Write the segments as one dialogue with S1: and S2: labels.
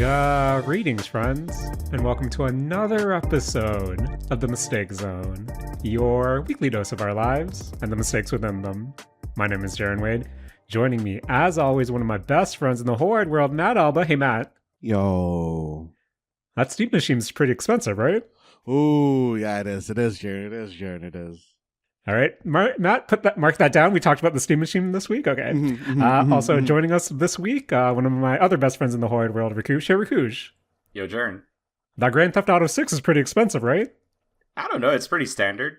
S1: Greetings, friends, and welcome to another episode of The Mistake Zone, your weekly dose of our lives and the mistakes within them. My name is Jaren Wade. Joining me, as always, one of my best friends in the whole wide world, Matt Alba. Hey, Matt.
S2: Yo.
S1: That Steam machine's pretty expensive, right?
S2: Ooh, yeah, it is. It is, Jaren. It is, Jaren. It is.
S1: All right, Matt, mark that down. We talked about the Steam machine this week. Okay. Also joining us this week, one of my other best friends in the whole wide world, Rakush. Hey, Rakush.
S3: Yo, Jaren.
S1: That Grand Theft Auto 6 is pretty expensive, right?
S3: I don't know. It's pretty standard.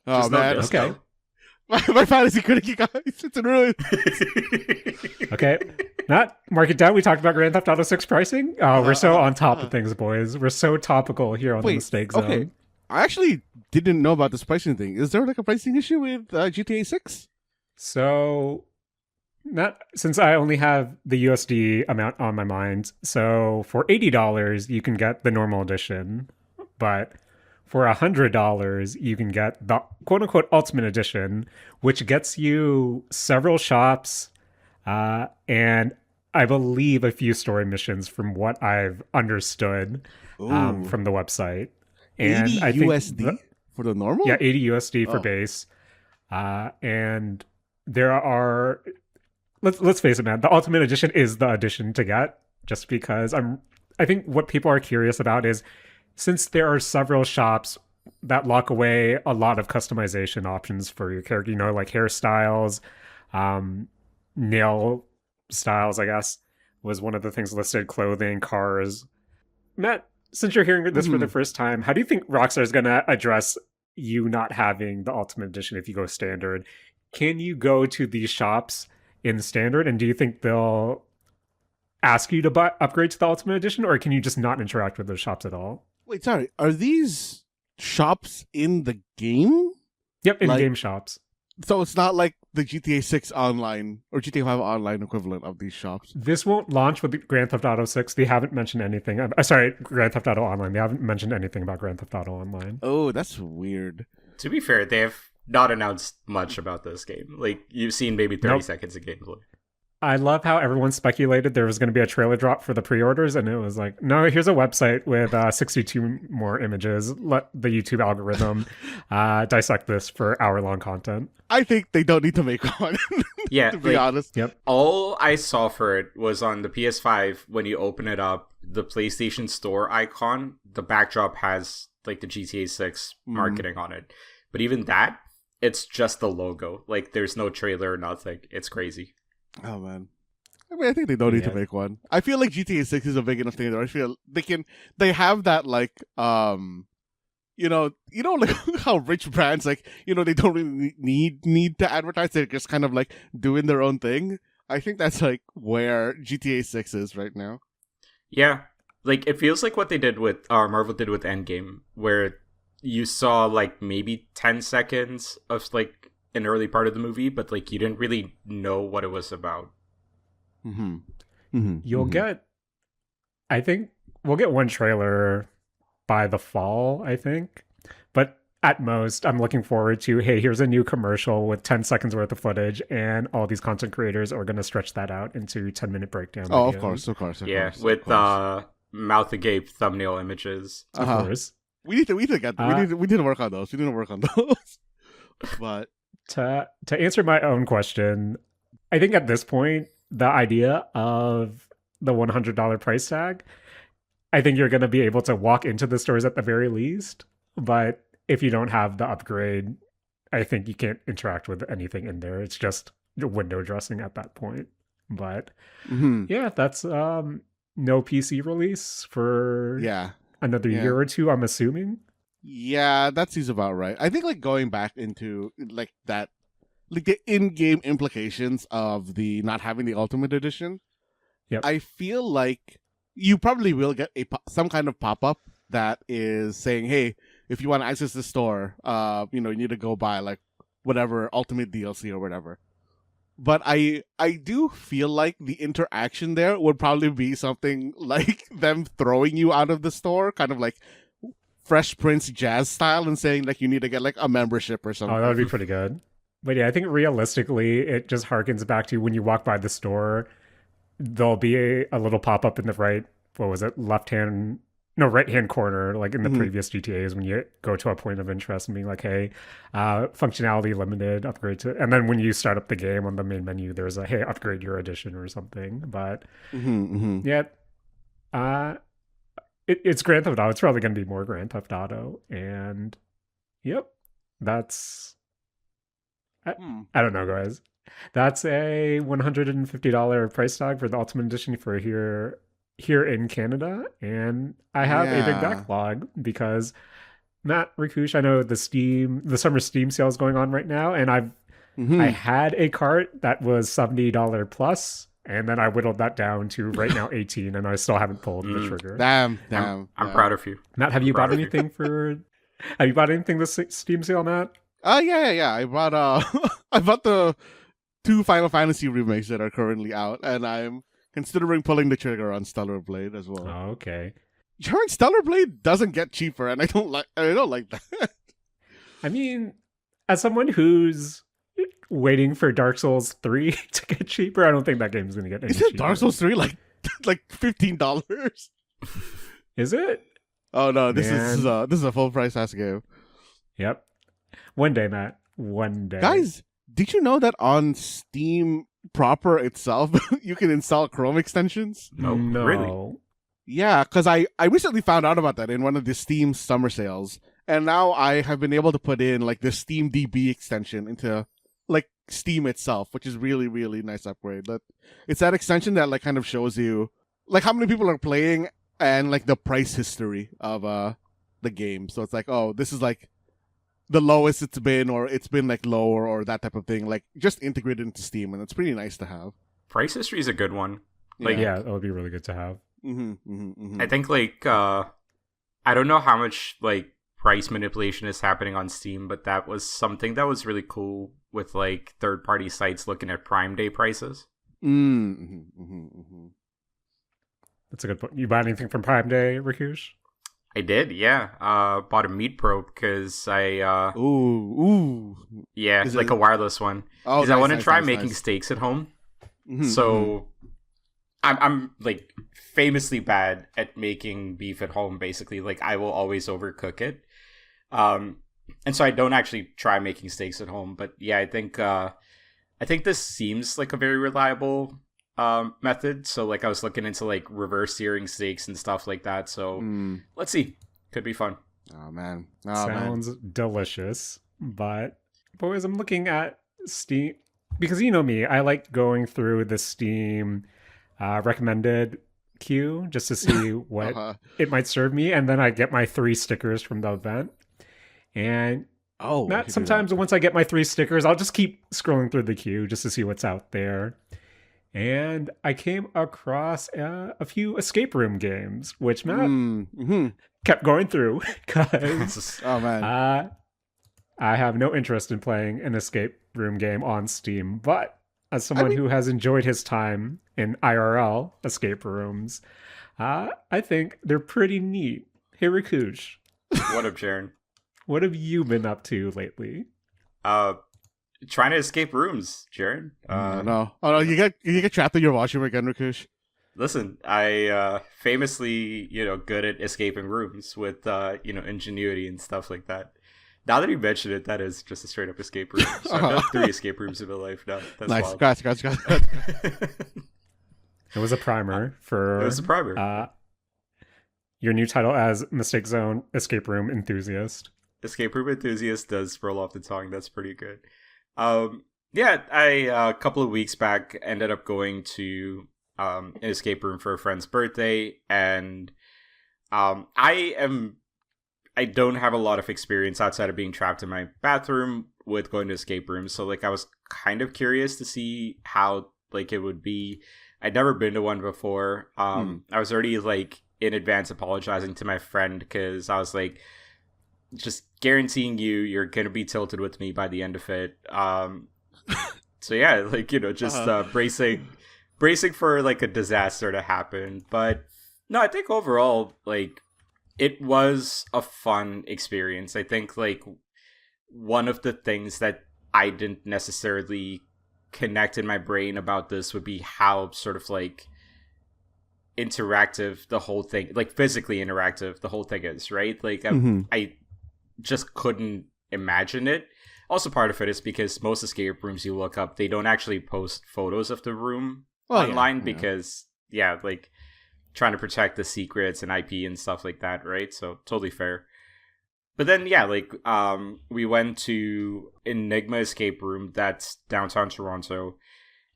S2: Oh,
S3: Just
S2: man.
S3: No
S1: Okay.
S2: My fantasy critic, you guys. It's in ruin.
S1: Okay. Matt, mark it down. We talked about Grand Theft Auto 6 pricing. We're so on top of things, boys. We're so topical here on the Mistake Zone.
S2: Okay. I actually didn't know about this pricing thing. Is there like a pricing issue with GTA 6?
S1: So, Matt, since I only have the USD amount on my mind, so for $80, you can get the normal edition, but for $100, you can get the quote-unquote Ultimate Edition, which gets you several shops and I believe a few story missions from what I've understood from the website. And
S2: 80
S1: I think
S2: USD for the normal?
S1: Yeah, 80 USD for base. And there are, let's face it, man, the Ultimate Edition is the edition to get, just because I think what people are curious about is, since there are several shops that lock away a lot of customization options for your character, you know, like hairstyles, nail styles, I guess, was one of the things listed, clothing, cars. Matt, since you're hearing this for the first time, how do you think Rockstar is going to address you not having the Ultimate Edition if you go standard? Can you go to these shops in standard, and do you think they'll ask you to upgrade to the Ultimate Edition, or can you just not interact with those shops at all?
S2: Wait, sorry. Are these shops in the game?
S1: Yep, in-game shops.
S2: So it's not like the GTA 6 online or GTA 5 online equivalent of these shops.
S1: This won't launch with Grand Theft Auto 6. They haven't mentioned anything. Grand Theft Auto Online. They haven't mentioned anything about Grand Theft Auto Online.
S2: Oh, that's weird.
S3: To be fair, they have not announced much about this game. Like, you've seen maybe 30 seconds of gameplay.
S1: I love how everyone speculated there was going to be a trailer drop for the pre-orders, and it was like, no, here's a website with 62 more images. Let the YouTube algorithm dissect this for hour-long content.
S2: I think they don't need to make one.
S3: Yeah,
S2: to be honest.
S1: Yep.
S3: All I saw for it was on the PS5, when you open it up, the PlayStation Store icon, the backdrop has like the GTA 6 marketing on it. But even that, it's just the logo. Like, there's no trailer or nothing. It's crazy.
S2: Oh man, I mean, I think they don't need to make one. I feel like GTA 6 is a big enough thing that I feel they have that, like, like how rich brands, like, they don't really need to advertise. They're just kind of like doing their own thing. I think that's like where GTA 6 is right now.
S3: Yeah, like, it feels like what they did with Marvel did with Endgame, where you saw like maybe 10 seconds of like an early part of the movie, but like you didn't really know what it was about.
S1: You'll get, I think we'll get one trailer by the fall, I think. But at most, I'm looking forward to, hey, here's a new commercial with 10 seconds worth of footage, and all these content creators are going to stretch that out into 10-minute breakdown.
S2: Oh,
S1: videos.
S2: of course.
S3: Yeah, with mouth agape thumbnail images.
S1: Of course.
S2: We need to work on those. We need to work on those. But
S1: to answer my own question, I think at this point, the idea of the $100 price tag, I think you're going to be able to walk into the stores at the very least. But if you don't have the upgrade, I think you can't interact with anything in there. It's just window dressing at that point. But yeah, that's no PC release for another year or two, I'm assuming.
S2: Yeah, that seems about right. I think like going back into like that, like the in-game implications of the not having the Ultimate Edition.
S1: Yep.
S2: I feel like you probably will get some kind of pop-up that is saying, hey, if you want to access the store, you need to go buy like whatever Ultimate DLC or whatever. But I do feel like the interaction there would probably be something like them throwing you out of the store, kind of like Fresh Prince jazz style, and saying like you need to get like a membership or something.
S1: Oh, that would be pretty good. But yeah, I think realistically, it just harkens back to when you walk by the store, there'll be a little pop-up in the right what was it, right hand corner, like in the previous GTAs, when you go to a point of interest and being like, hey, functionality limited, upgrade to, and then when you start up the game on the main menu, there's a, hey, upgrade your edition or something. But yeah, it's Grand Theft Auto. It's probably going to be more Grand Theft Auto. And yep, that's, I don't know, guys. That's a $150 price tag for the Ultimate Edition for here in Canada, and I have a big backlog because Matt, Rakush, I know the summer Steam sale is going on right now, and I had a cart that was $70 plus, and then I whittled that down to right now 18, and I still haven't pulled the trigger.
S2: Damn.
S3: I'm proud of you.
S1: Matt, have you bought anything this Steam sale, Matt?
S2: Yeah. I bought I bought the 2 Final Fantasy remakes that are currently out, and I'm considering pulling the trigger on Stellar Blade as well.
S1: Oh, okay.
S2: Jaren, Stellar Blade doesn't get cheaper, and I don't like that.
S1: I mean, as someone who's waiting for Dark Souls 3 to get cheaper, I don't think that game's gonna get any cheaper.
S2: Is it Dark Souls 3 like $15?
S1: Is it?
S2: Oh no, this is a full price ass game.
S1: Yep. One day, Matt. One day.
S2: Guys, did you know that on Steam proper itself, you can install Chrome extensions?
S1: No.
S3: Really?
S2: Yeah, because I recently found out about that in one of the Steam summer sales. And now I have been able to put in like the Steam DB extension into like Steam itself, which is really, really nice upgrade. But it's that extension that like kind of shows you like how many people are playing and like the price history of the game. So it's like, oh, this is like the lowest it's been, or it's been like lower, or that type of thing, like just integrated into Steam, and it's pretty nice to have.
S3: Price history is a good one. Like,
S1: yeah, that would be really good to have.
S3: I think like I don't know how much like price manipulation is happening on Steam, but that was something that was really cool with like third-party sites looking at Prime Day prices.
S1: That's a good point. You bought anything from Prime Day, Rakush?
S3: I did, yeah. Bought a meat probe because I yeah,
S2: Is
S3: like
S2: it
S3: a wireless one.
S2: Oh,
S3: Because I want to
S2: nice,
S3: try
S2: nice,
S3: making
S2: nice.
S3: steaks at home. So I'm like famously bad at making beef at home. Basically, like I will always overcook it. And so I don't actually try making steaks at home. But yeah, I think this seems like a very reliable method. So like I was looking into like reverse searing steaks and stuff like that. So let's see. Could be fun.
S2: Oh man.
S1: Sounds delicious. But boys, I'm looking at Steam because you know me, I like going through the Steam recommended queue just to see what it might serve me, and then I get my 3 stickers from the event. And Matt, sometimes once I get my 3 stickers, I'll just keep scrolling through the queue just to see what's out there. And I came across a few escape room games, which Matt kept going through because
S2: oh man,
S1: I have no interest in playing an escape room game on Steam. But as someone who has enjoyed his time in IRL escape rooms, I think they're pretty neat. Hey, Rakush.
S3: What up, Jaren?
S1: What have you been up to lately?
S3: Trying to escape rooms, Jaren.
S2: no, you get trapped in your washroom again, Rakush.
S3: Listen, I famously, good at escaping rooms with, ingenuity and stuff like that. Now that you mention it, that is just a straight up escape room. So I've done 3 escape rooms in my life now. That's
S2: Nice,
S3: wild.
S2: congrats.
S1: It was a primer for.
S3: It was a primer.
S1: Your new title as Mistake Zone Escape Room Enthusiast.
S3: Escape room enthusiast does roll off the tongue. That's pretty good. Yeah, I a couple of weeks back ended up going to an escape room for a friend's birthday, and I don't have a lot of experience outside of being trapped in my bathroom with going to escape rooms. So like I was kind of curious to see how like it would be. I'd never been to one before. I was already like in advance apologizing to my friend because I was like, just guaranteeing you're gonna be tilted with me by the end of it. So yeah, like just bracing for like a disaster to happen. But no, I think overall like it was a fun experience. I think like one of the things that I didn't necessarily connect in my brain about this would be how sort of like interactive the whole thing, like physically interactive the whole thing is, right? Like I just couldn't imagine it. Also, part of it is because most escape rooms you look up, they don't actually post photos of the room online because, like trying to protect the secrets and IP and stuff like that, right? So totally fair. But then, like, we went to Enigma Escape Room that's downtown Toronto,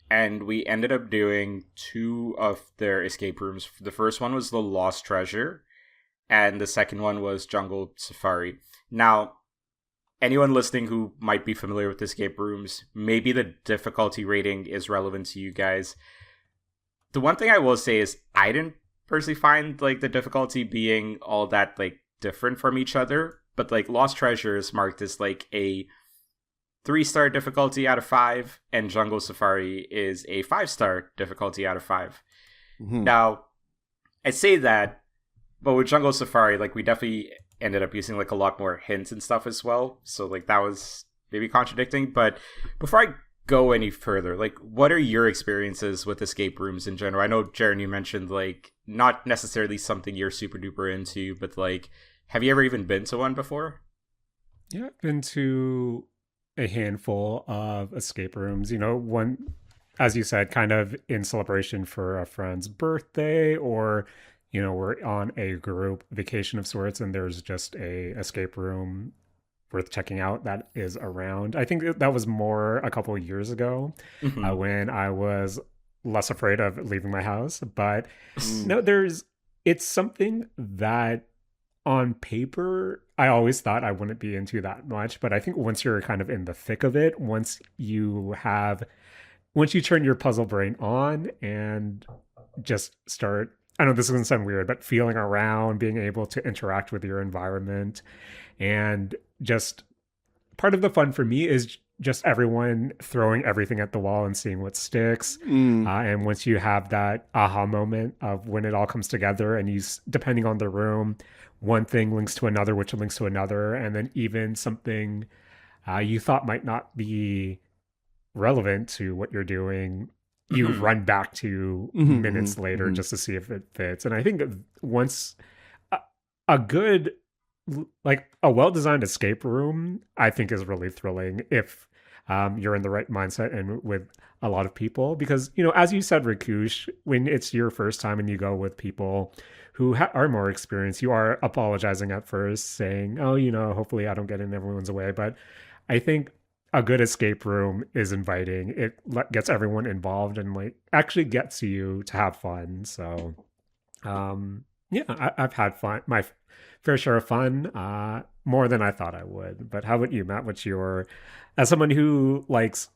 S3: and we ended up doing 2 of their escape rooms. The first one was the Lost Treasure, and the second one was Jungle Safari. Now, anyone listening who might be familiar with escape rooms, maybe the difficulty rating is relevant to you guys. The one thing I will say is I didn't personally find, like, the difficulty being all that, like, different from each other. But, like, Lost Treasure is marked as, like, a 3-star difficulty out of 5, and Jungle Safari is a 5-star difficulty out of 5. Now, I say that, but with Jungle Safari, like, we definitely ended up using, like, a lot more hints and stuff as well. So, like, that was maybe contradicting. But before I go any further, like, what are your experiences with escape rooms in general? I know, Jaren, you mentioned, like, not necessarily something you're super duper into, but, like, have you ever even been to one before?
S1: Yeah, I've been to a handful of escape rooms. You know, one, as you said, kind of in celebration for a friend's birthday, or, you know, we're on a group vacation of sorts and there's just a escape room worth checking out that is around. I think that was more a couple of years ago when I was less afraid of leaving my house. But no, it's something that on paper, I always thought I wouldn't be into that much, but I think once you're kind of in the thick of it, once you turn your puzzle brain on and just start, I know this is going to sound weird, but feeling around, being able to interact with your environment, and just part of the fun for me is just everyone throwing everything at the wall and seeing what sticks. And once you have that aha moment of when it all comes together, and depending on the room, one thing links to another, which links to another, and then even something you thought might not be relevant to what you're doing, you run back to minutes later just to see if it fits. And I think once a good, like a well-designed escape room, I think is really thrilling if you're in the right mindset and with a lot of people. Because, you know, as you said, Rakush, when it's your first time and you go with people who are more experienced, you are apologizing at first, saying, oh, you know, hopefully I don't get in everyone's way. But I think a good escape room is inviting. It gets everyone involved and, like, actually gets you to have fun. So, I've had fun, my fair share of fun, more than I thought I would. But how about you, Matt? As someone who likes,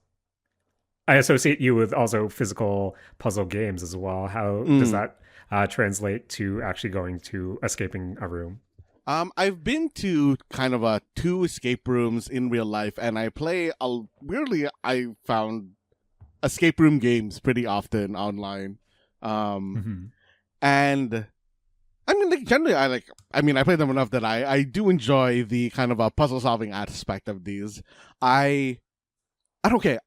S1: I associate you with also physical puzzle games as well. How does that translate to actually going to escaping a room?
S2: I've been to kind of 2 escape rooms in real life, and I play weirdly, I found escape room games pretty often online. And I mean, like, generally, I play them enough that I do enjoy the kind of a puzzle solving aspect of these. I don't care.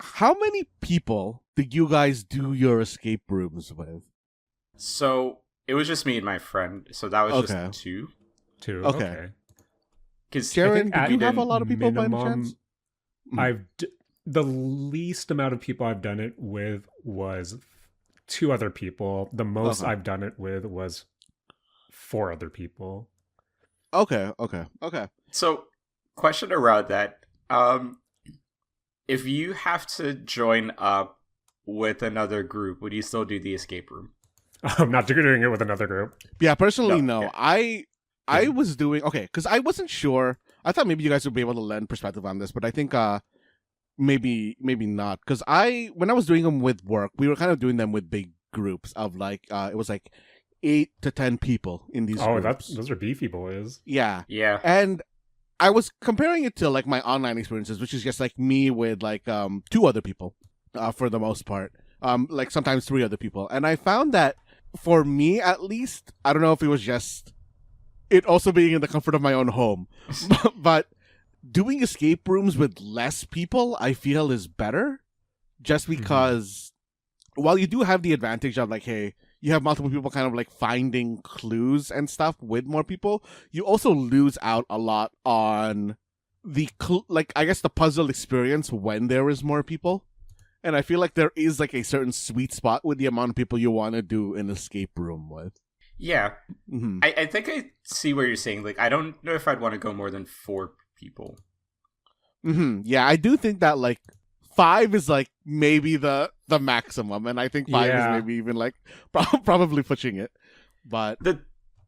S2: How many people do you guys do your escape rooms with?
S3: So it was just me and my friend. So that was just 2.
S2: Okay.
S3: Because
S2: Jaren, do you have a lot of people by any chance?
S1: The least amount of people I've done it with was 2 other people. The most I've done it with was 4 other people.
S2: Okay.
S3: So, question around that. If you have to join up with another group, would you still do the escape room?
S1: I'm not doing it with another group.
S2: Yeah, personally, no.
S3: Okay.
S2: I was doing, because I wasn't sure. I thought maybe you guys would be able to lend perspective on this, but I think maybe not. Because when I was doing them with work, we were kind of doing them with big groups of, like, it was like 8 to 10 people in these groups.
S1: Those are beefy boys.
S2: Yeah.
S3: Yeah.
S2: And I was comparing it to, like, my online experiences, which is just, like, me with, like, 2 other people for the most part. Like, sometimes 3 other people. And I found that, for me at least, I don't know if it was just it also being in the comfort of my own home, but doing escape rooms with less people, I feel, is better. Just because, while you do have the advantage of, like, hey, you have multiple people kind of like finding clues and stuff with more people, you also lose out a lot on the like I guess the puzzle experience when there is more people. And I feel like there is like a certain sweet spot with the amount of people you want to do an escape room with.
S3: Yeah.
S2: Mm-hmm.
S3: I think I see what you're saying. Like, I don't know if I'd want to go more than 4 people.
S2: Mm-hmm. Yeah, I do think that like 5 is like maybe the maximum, and I think 5 is maybe even like probably pushing it. But
S3: the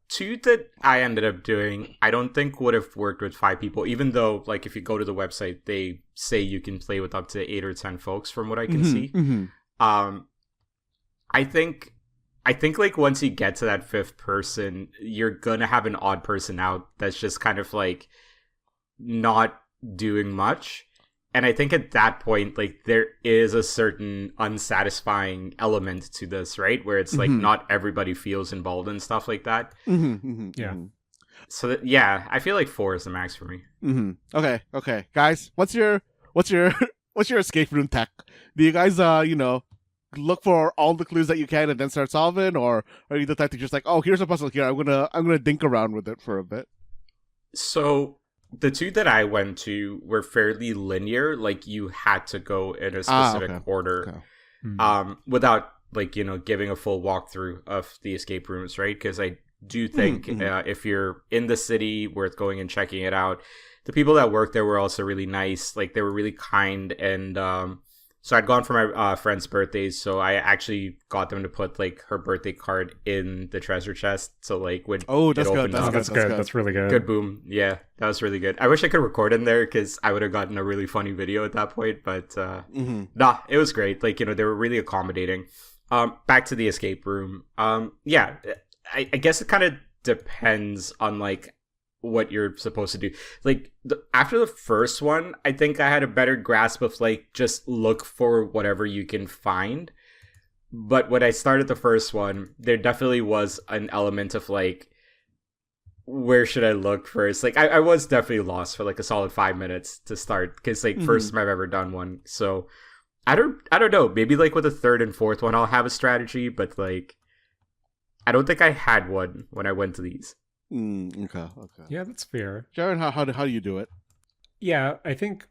S3: 2 that I ended up doing, I don't think would have worked with 5 people. Even though, like, if you go to the website, they say you can play with up to 8 or 10 folks, from what I can see.
S2: Mm-hmm.
S3: I think like once you get to that 5th person, you're gonna have an odd person out that's just kind of like not doing much. And I think at that point, like, there is a certain unsatisfying element to this, right? Where it's like not everybody feels involved and stuff like that.
S1: Yeah.
S3: So that, yeah, I feel like 4 is the max for me.
S2: Okay, guys, what's your escape room tech? Do you guys look for all the clues that you can and then start solving, or are you the type to just like, oh, here's a puzzle here, I'm gonna dink around with it for a bit?
S3: So the 2 that I went to were fairly linear. Like, you had to go in a specific order, without like, giving a full walkthrough of the escape rooms, right? Because I do think if you're in the city, worth going and checking it out. The people that worked there were also really nice. Like, they were really kind, and so I'd gone for my friend's birthdays, so I actually got them to put like her birthday card in the treasure chest. So like when
S2: that's good.
S1: That's good. That's really good.
S3: Good boom. Yeah, that was really good. I wish I could record in there because I would have gotten a really funny video at that point. But nah, it was great. Like, they were really accommodating. Back to the escape room. Yeah, I guess it kind of depends on like what you're supposed to do. Like, after the first one, I think I had a better grasp of like just look for whatever you can find. But when I started the first one, there definitely was an element of like, where should I look first? Like, I was definitely lost for like a solid 5 minutes to start, because like first time I've ever done one. So I don't know. Maybe like with the 3rd and 4th one, I'll have a strategy, but like, I don't think I had one when I went to these.
S2: Okay.
S1: Yeah, that's fair.
S2: Jaren, how do you do it?
S1: Yeah, I think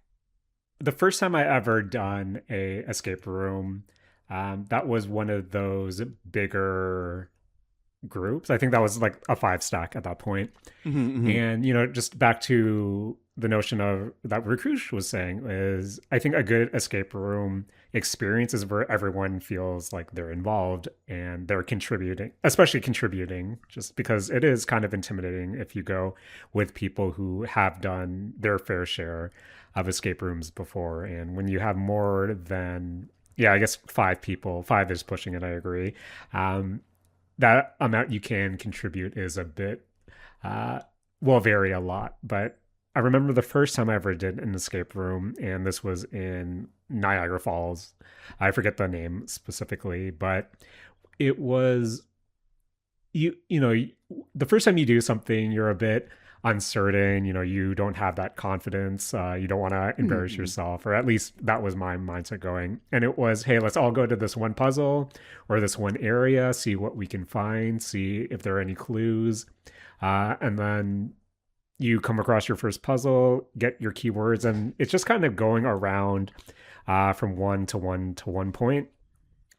S1: the first time I ever done a escape room, that was one of those bigger groups. I think that was like a 5 stack at that point. And just back to the notion of that Rakush was saying, is I think a good escape room experience is where everyone feels like they're involved and they're contributing, especially contributing, just because it is kind of intimidating if you go with people who have done their fair share of escape rooms before. And when you have more than, I guess 5 people, 5 is pushing it, I agree. That amount you can contribute is a bit, will vary a lot. But I remember the first time I ever did an escape room, and this was in Niagara Falls. I forget the name specifically, but it was, the first time you do something, you're a bit uncertain, you don't have that confidence, you don't want to embarrass yourself, or at least that was my mindset going. And it was, hey, let's all go to this one puzzle or this one area, see what we can find, see if there are any clues, and then you come across your first puzzle, get your keywords, and it's just kind of going around from one to one point,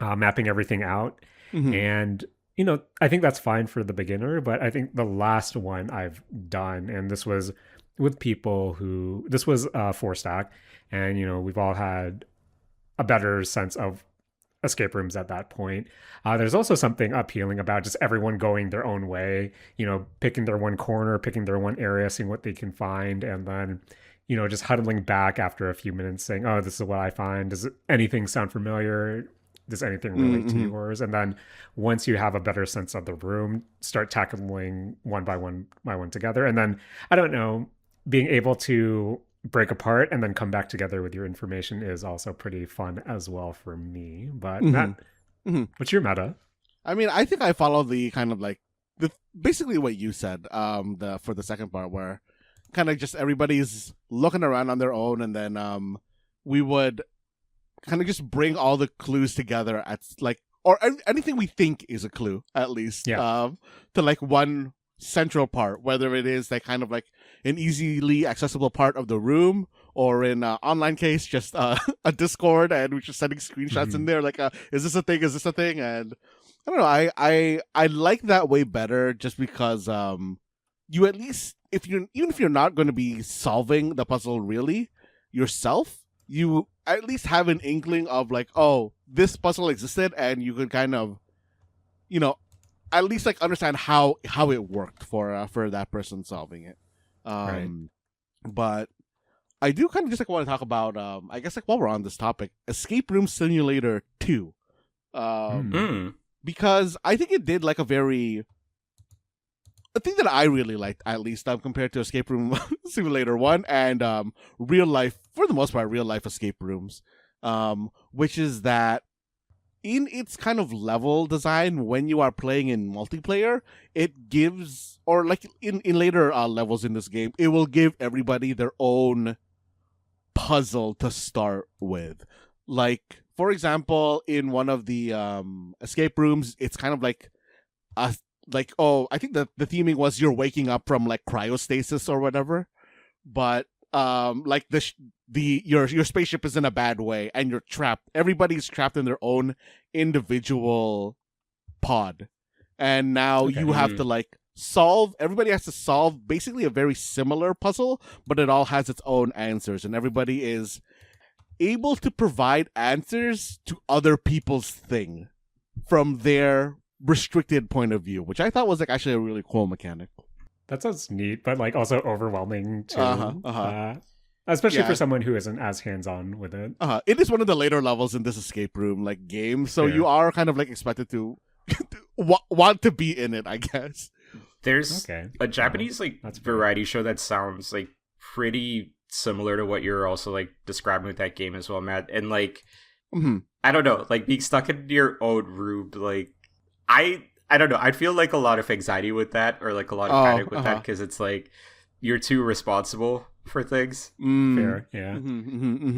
S1: mapping everything out. And I think that's fine for the beginner, but I think the last one I've done, and this was with people this was 4 stack, and we've all had a better sense of escape rooms at that point. There's also something appealing about just everyone going their own way, picking their one corner, picking their one area, seeing what they can find, and then just huddling back after a few minutes saying, oh, this is what I find. Does anything sound familiar? Does anything relate to yours? And then once you have a better sense of the room, start tackling one by one together. And then, I don't know, being able to break apart and then come back together with your information is also pretty fun as well for me. But Matt, what's your meta?
S2: I mean, I think I follow the kind of like basically what you said for the second part, where kind of just everybody's looking around on their own, and then we would kind of just bring all the clues together at like or anything we think is a clue, at least, to like one central part, whether it is like kind of like an easily accessible part of the room, or in online case just a Discord, and we're just sending screenshots in there like is this a thing, is this a thing? And I don't know, I like that way better, just because you at least, even if you're not going to be solving the puzzle really yourself, you at least have an inkling of like, oh, this puzzle existed, and you could kind of, at least like understand how it worked for that person solving it.
S1: Right.
S2: But I do kind of just like want to talk about, I guess like while we're on this topic, Escape Room Simulator 2. Because I think it did like a thing that I really liked, at least, compared to Escape Room Simulator 1 and real life, for the most part, real life escape rooms, which is that in its kind of level design, when you are playing in multiplayer, it gives, or like in later levels in this game, it will give everybody their own puzzle to start with. Like, for example, in one of the escape rooms, it's kind of like I think the theming was you're waking up from like cryostasis or whatever, but like your spaceship is in a bad way and you're trapped. Everybody's trapped in their own individual pod, and now you have to like solve. Everybody has to solve basically a very similar puzzle, but it all has its own answers, and everybody is able to provide answers to other people's thing from their restricted point of view, which I thought was like actually a really cool mechanic.
S1: That sounds neat, but like also overwhelming too. Especially for someone who isn't as hands-on with it.
S2: It is one of the later levels in this escape room like game, so you are kind of like expected to want to be in it, I guess.
S3: There's a Japanese variety show that sounds like pretty similar to what you're also like describing with that game as well, Matt. And like, I don't know, like being stuck in your own room, like I don't know, I'd feel like a lot of anxiety with that, or like a lot of panic with that, because it's like you're too responsible for things.
S1: Fair, yeah.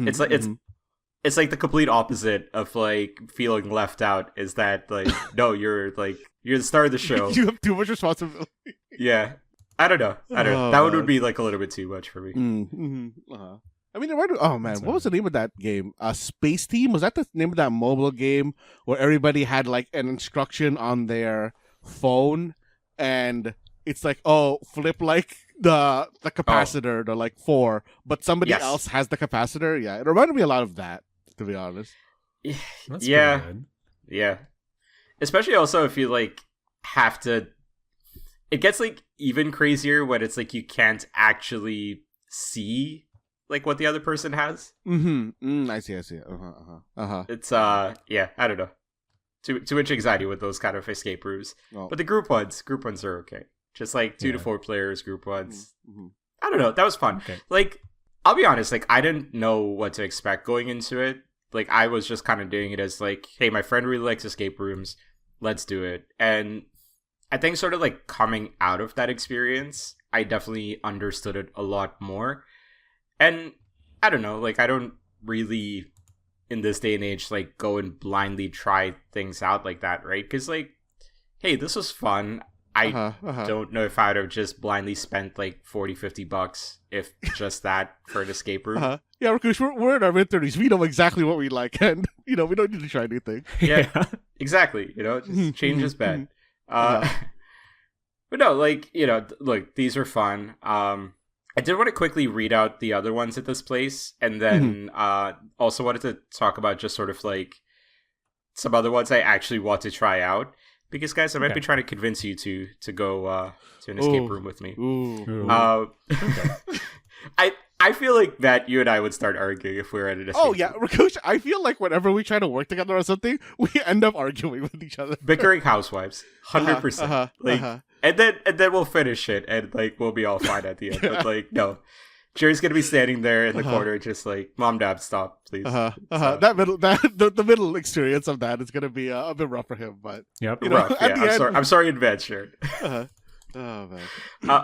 S3: It's like it's like the complete opposite of like feeling left out. Is that like no, you're the star of the show.
S2: You have too much responsibility.
S3: Yeah, I don't know. That one would be like a little bit too much for me.
S2: I mean, what was the name of that game? Space Team? Was that the name of that mobile game where everybody had like an instruction on their phone, and it's like, oh, flip like the capacitor to like 4, but somebody else has the capacitor? Yeah, it reminded me a lot of that, to be honest.
S1: That's
S3: yeah. Especially also if you like have to. It gets like even crazier when it's like you can't actually see like what the other person has.
S2: I see.
S3: It's I don't know. Too much anxiety with those kind of escape rooms. But the group ones are okay. Just like 2 to 4 players, group ones. I don't know. That was fun.
S1: Okay.
S3: Like, I'll be honest, like I didn't know what to expect going into it. Like I was just kind of doing it as like, hey, my friend really likes escape rooms. Let's do it. And I think sort of like coming out of that experience, I definitely understood it a lot more. And I don't know, like I don't really in this day and age like go and blindly try things out like that, right? Because like, hey, this was fun. I don't know if I would have just blindly spent like $40-$50 if just that for an escape room.
S2: Yeah, Rakush, we're in our mid-30s. We know exactly what we like, and we don't need to try anything.
S3: Yeah, exactly. Just change is bad. But no, like, look, these are fun. I did want to quickly read out the other ones at this place, and then also wanted to talk about just sort of like some other ones I actually want to try out. Because, guys, I might be trying to convince you to go to an escape room with me. I feel like that you and I would start arguing if we were at an escape room.
S2: Rakush, I feel like whenever we try to work together on something, we end up arguing with each other.
S3: Bickering housewives, 100%. And then we'll finish it, and like we'll be all fine at the end. But like, no. Jerry's gonna be standing there in the corner, just like, Mom, Dad, stop, please.
S2: The middle experience of that is gonna be a bit rough for him, but
S3: rough. Yeah, I'm sorry in advance, Sharon.
S2: Oh man.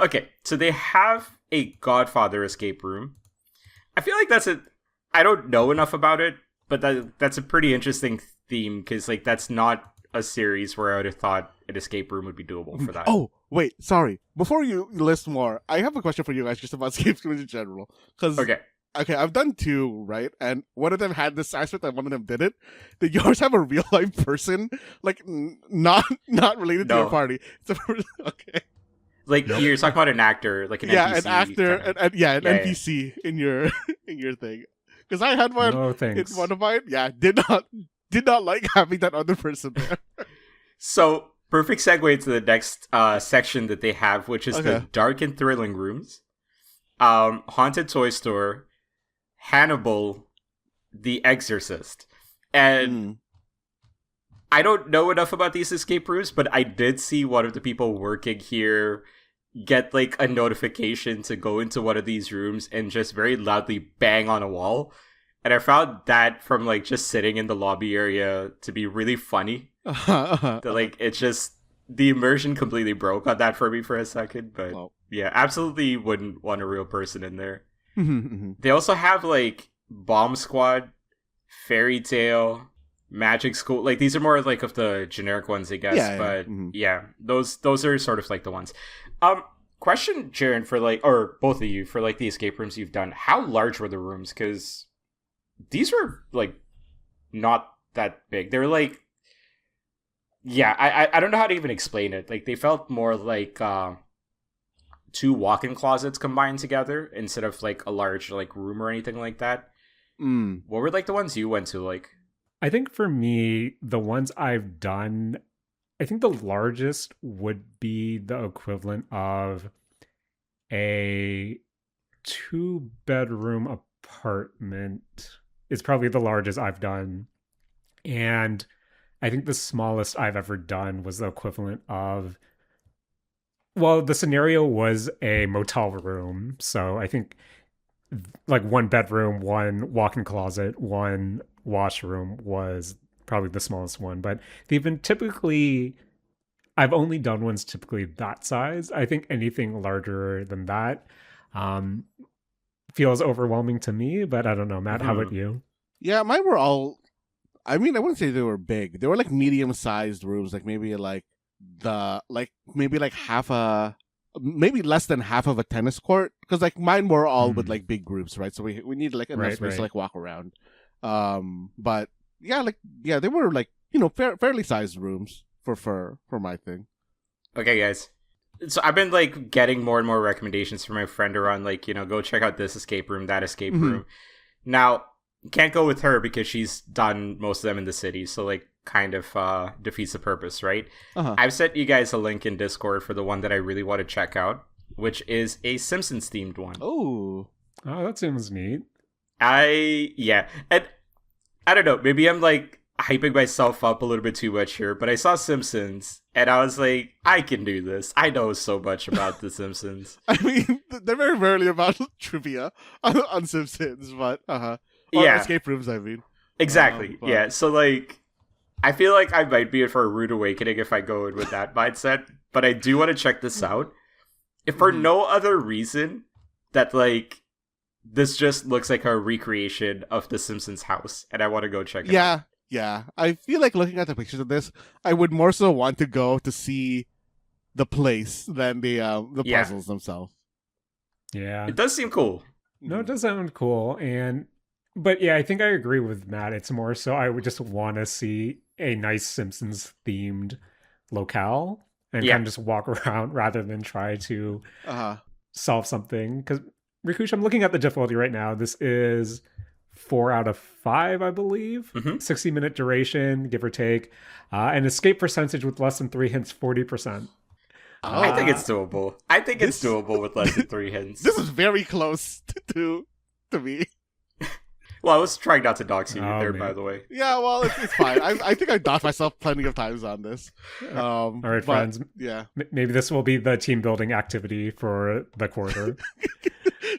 S3: Okay, so they have a Godfather escape room. I feel like I don't know enough about it, but that's a pretty interesting theme, because like that's not a series where I would have thought an escape room would be doable for that.
S2: Oh, wait, sorry. Before you list more, I have a question for you guys just about escape rooms in general. Because
S3: Okay.
S2: I've done two, right? And one of them had this aspect and one of them didn't. Did yours have a real life person, like not related to
S3: No.
S2: your party? It's okay.
S3: Like you're talking about an actor, like an
S2: Yeah,
S3: NPC
S2: an actor,
S3: kinda.
S2: an
S3: Yeah.
S2: NPC in your in your thing. Because I had one
S1: No
S2: in
S1: thanks.
S2: one of mine. Yeah, did not like having that other person there.
S3: So perfect segue into the next section that they have, which is the
S2: Okay.
S3: dark and thrilling rooms, haunted toy store, Hannibal, The Exorcist, and I don't know enough about these escape rooms, but I did see one of the people working here get like a notification to go into one of these rooms and just very loudly bang on a wall. And I found that from like just sitting in the lobby area to be really funny. That like it's just the immersion completely broke on that for me for a second. But yeah, absolutely wouldn't want a real person in there. They also have like Bomb Squad, Fairy Tale, Magic School. Like these are more like of the generic ones, I guess.
S2: Yeah,
S3: but yeah, those are sort of like the ones. Question, Jaren, for like, or both of you, for like the escape rooms you've done, how large were the rooms? Because these were like not that big. They're like, yeah, I don't know how to even explain it. Like they felt more like two walk-in closets combined together instead of like a large like room or anything like that. What were like the ones you went to like?
S1: I think for me, the ones I've done, I think the largest would be the equivalent of a 2-bedroom apartment. It's probably the largest I've done. And I think the smallest I've ever done was the equivalent of, well, the scenario was a motel room. So I think like 1 bedroom, 1 walk-in closet, 1 washroom was probably the smallest one. But they've been typically, I've only done ones typically that size. I think anything larger than that feels overwhelming to me. But I don't know, Matt, how about you?
S2: Yeah, mine were all, I mean, I wouldn't say they were big. They were like medium-sized rooms, like maybe like half a, maybe less than half of a tennis court. Because like mine were all with like big groups, right? So we need like enough space to like walk around. But yeah, they were like, you know, fairly sized rooms for my thing.
S3: Okay, guys. So I've been like getting more and more recommendations from my friend around like, you know, go check out this escape room, that escape room. Now, can't go with her because she's done most of them in the city, so like kind of defeats the purpose, right? I've sent you guys a link in Discord for the one that I really want to check out, which is a Simpsons themed one.
S1: Oh, that seems neat.
S3: And I don't know, maybe I'm like hyping myself up a little bit too much here, but I saw Simpsons and I was like, I can do this. I know so much about the Simpsons.
S2: I mean, they're very rarely about trivia on Simpsons, but or escape rooms, I mean.
S3: Exactly. Yeah. So like, I feel like I might be in for a rude awakening if I go in with that mindset, but I do want to check this out. If for no other reason that like this just looks like a recreation of the Simpsons house, and I want to go check it out.
S2: Yeah. I feel like looking at the pictures of this, I would more so want to go to see the place than the puzzles themselves.
S1: Yeah.
S3: It does seem cool.
S1: No, it does sound cool. But yeah, I think I agree with Matt. It's more so I would just want to see a nice Simpsons themed locale and kind of just walk around rather than try to solve something. Because Rakush, I'm looking at the difficulty right now. This is 4 out of 5, I believe. 60-minute duration, give or take. And escape percentage with less than 3 hints, 40%.
S3: I think it's doable. I think it's doable with less than 3 hints.
S2: This is very close to me.
S3: Well, I was trying not to dox you there, by the way.
S2: Yeah, well, it's fine. I think I doxed myself plenty of times on this.
S1: All right, friends.
S2: Yeah.
S1: Maybe this will be the team building activity for the quarter.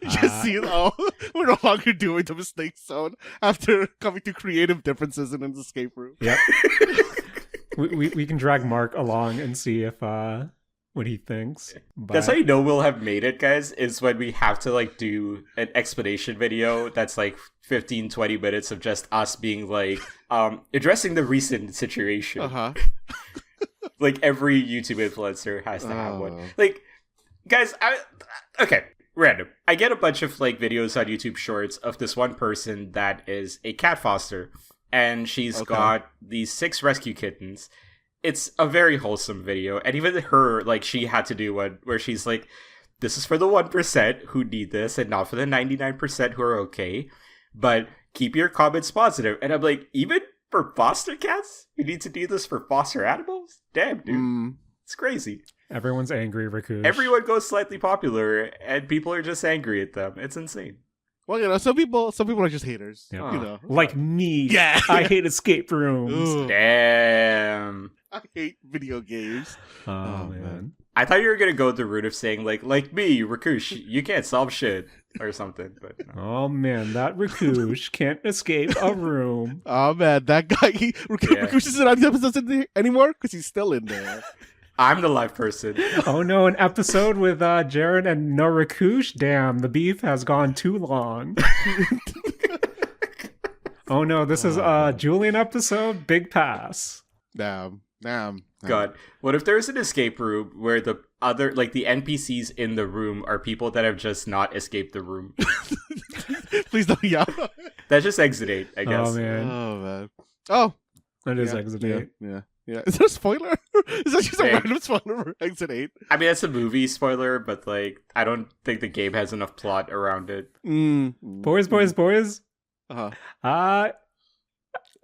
S2: Just see, we're no longer doing the mistake zone after coming to creative differences in an escape room.
S1: Yep. we can drag Mark along and see if what he thinks.
S3: That's how you know we'll have made it, guys, is when we have to like do an explanation video that's like 15-20 minutes of just us being like addressing the recent situation. Like every YouTube influencer has to have one. Like, guys, okay, random. I get a bunch of like videos on YouTube Shorts of this one person that is a cat foster, and she's got these 6 rescue kittens. It's a very wholesome video, and even her, like, she had to do one where she's like, this is for the 1% who need this and not for the 99% who are okay, but keep your comments positive. And I'm like, even for foster cats, you need to do this for foster animals? Damn, dude. It's crazy.
S1: Everyone's angry, Rakush.
S3: Everyone goes slightly popular, and people are just angry at them. It's insane.
S2: Well, you know, some people are just haters.
S1: Yeah.
S2: You know,
S1: like me.
S2: Yeah.
S1: I hate escape rooms.
S3: Damn.
S2: I hate video games.
S1: Oh man.
S3: I thought you were gonna go the route of saying like me, Rakush, you can't solve shit or something. But no.
S1: Oh man, that Rakush can't escape a room.
S2: Oh man, that guy. Rakush isn't on the episodes anymore because he's still in there.
S3: I'm the live person.
S1: Oh no, an episode with Jaren and no Rakush? Damn, the beef has gone too long. Oh no, this is a Julian episode. Big pass.
S2: Damn.
S3: God, what if there's an escape room where the other, like the NPCs in the room are people that have just not escaped the room?
S2: Please don't yell.
S3: That's just Exit 8, I guess.
S1: Oh man.
S2: Oh man. Oh.
S1: That is Exit 8.
S2: Yeah. Is that a spoiler? Is that just a random spoiler for Exit 8?
S3: I mean, that's a movie spoiler, but like, I don't think the game has enough plot around it.
S1: Boys.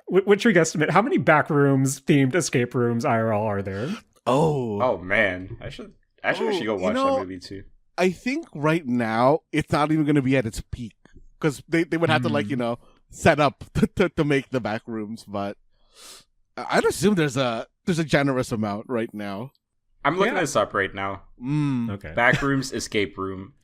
S1: What's your guesstimate? How many backrooms themed escape rooms IRL are there?
S2: Oh
S3: man, I should go watch that movie too.
S2: I think right now it's not even going to be at its peak because they would have to like, you know, set up to make the back rooms, but I'd assume there's a generous amount right now.
S3: I'm looking this up right now.
S1: Okay.
S3: Backrooms escape room.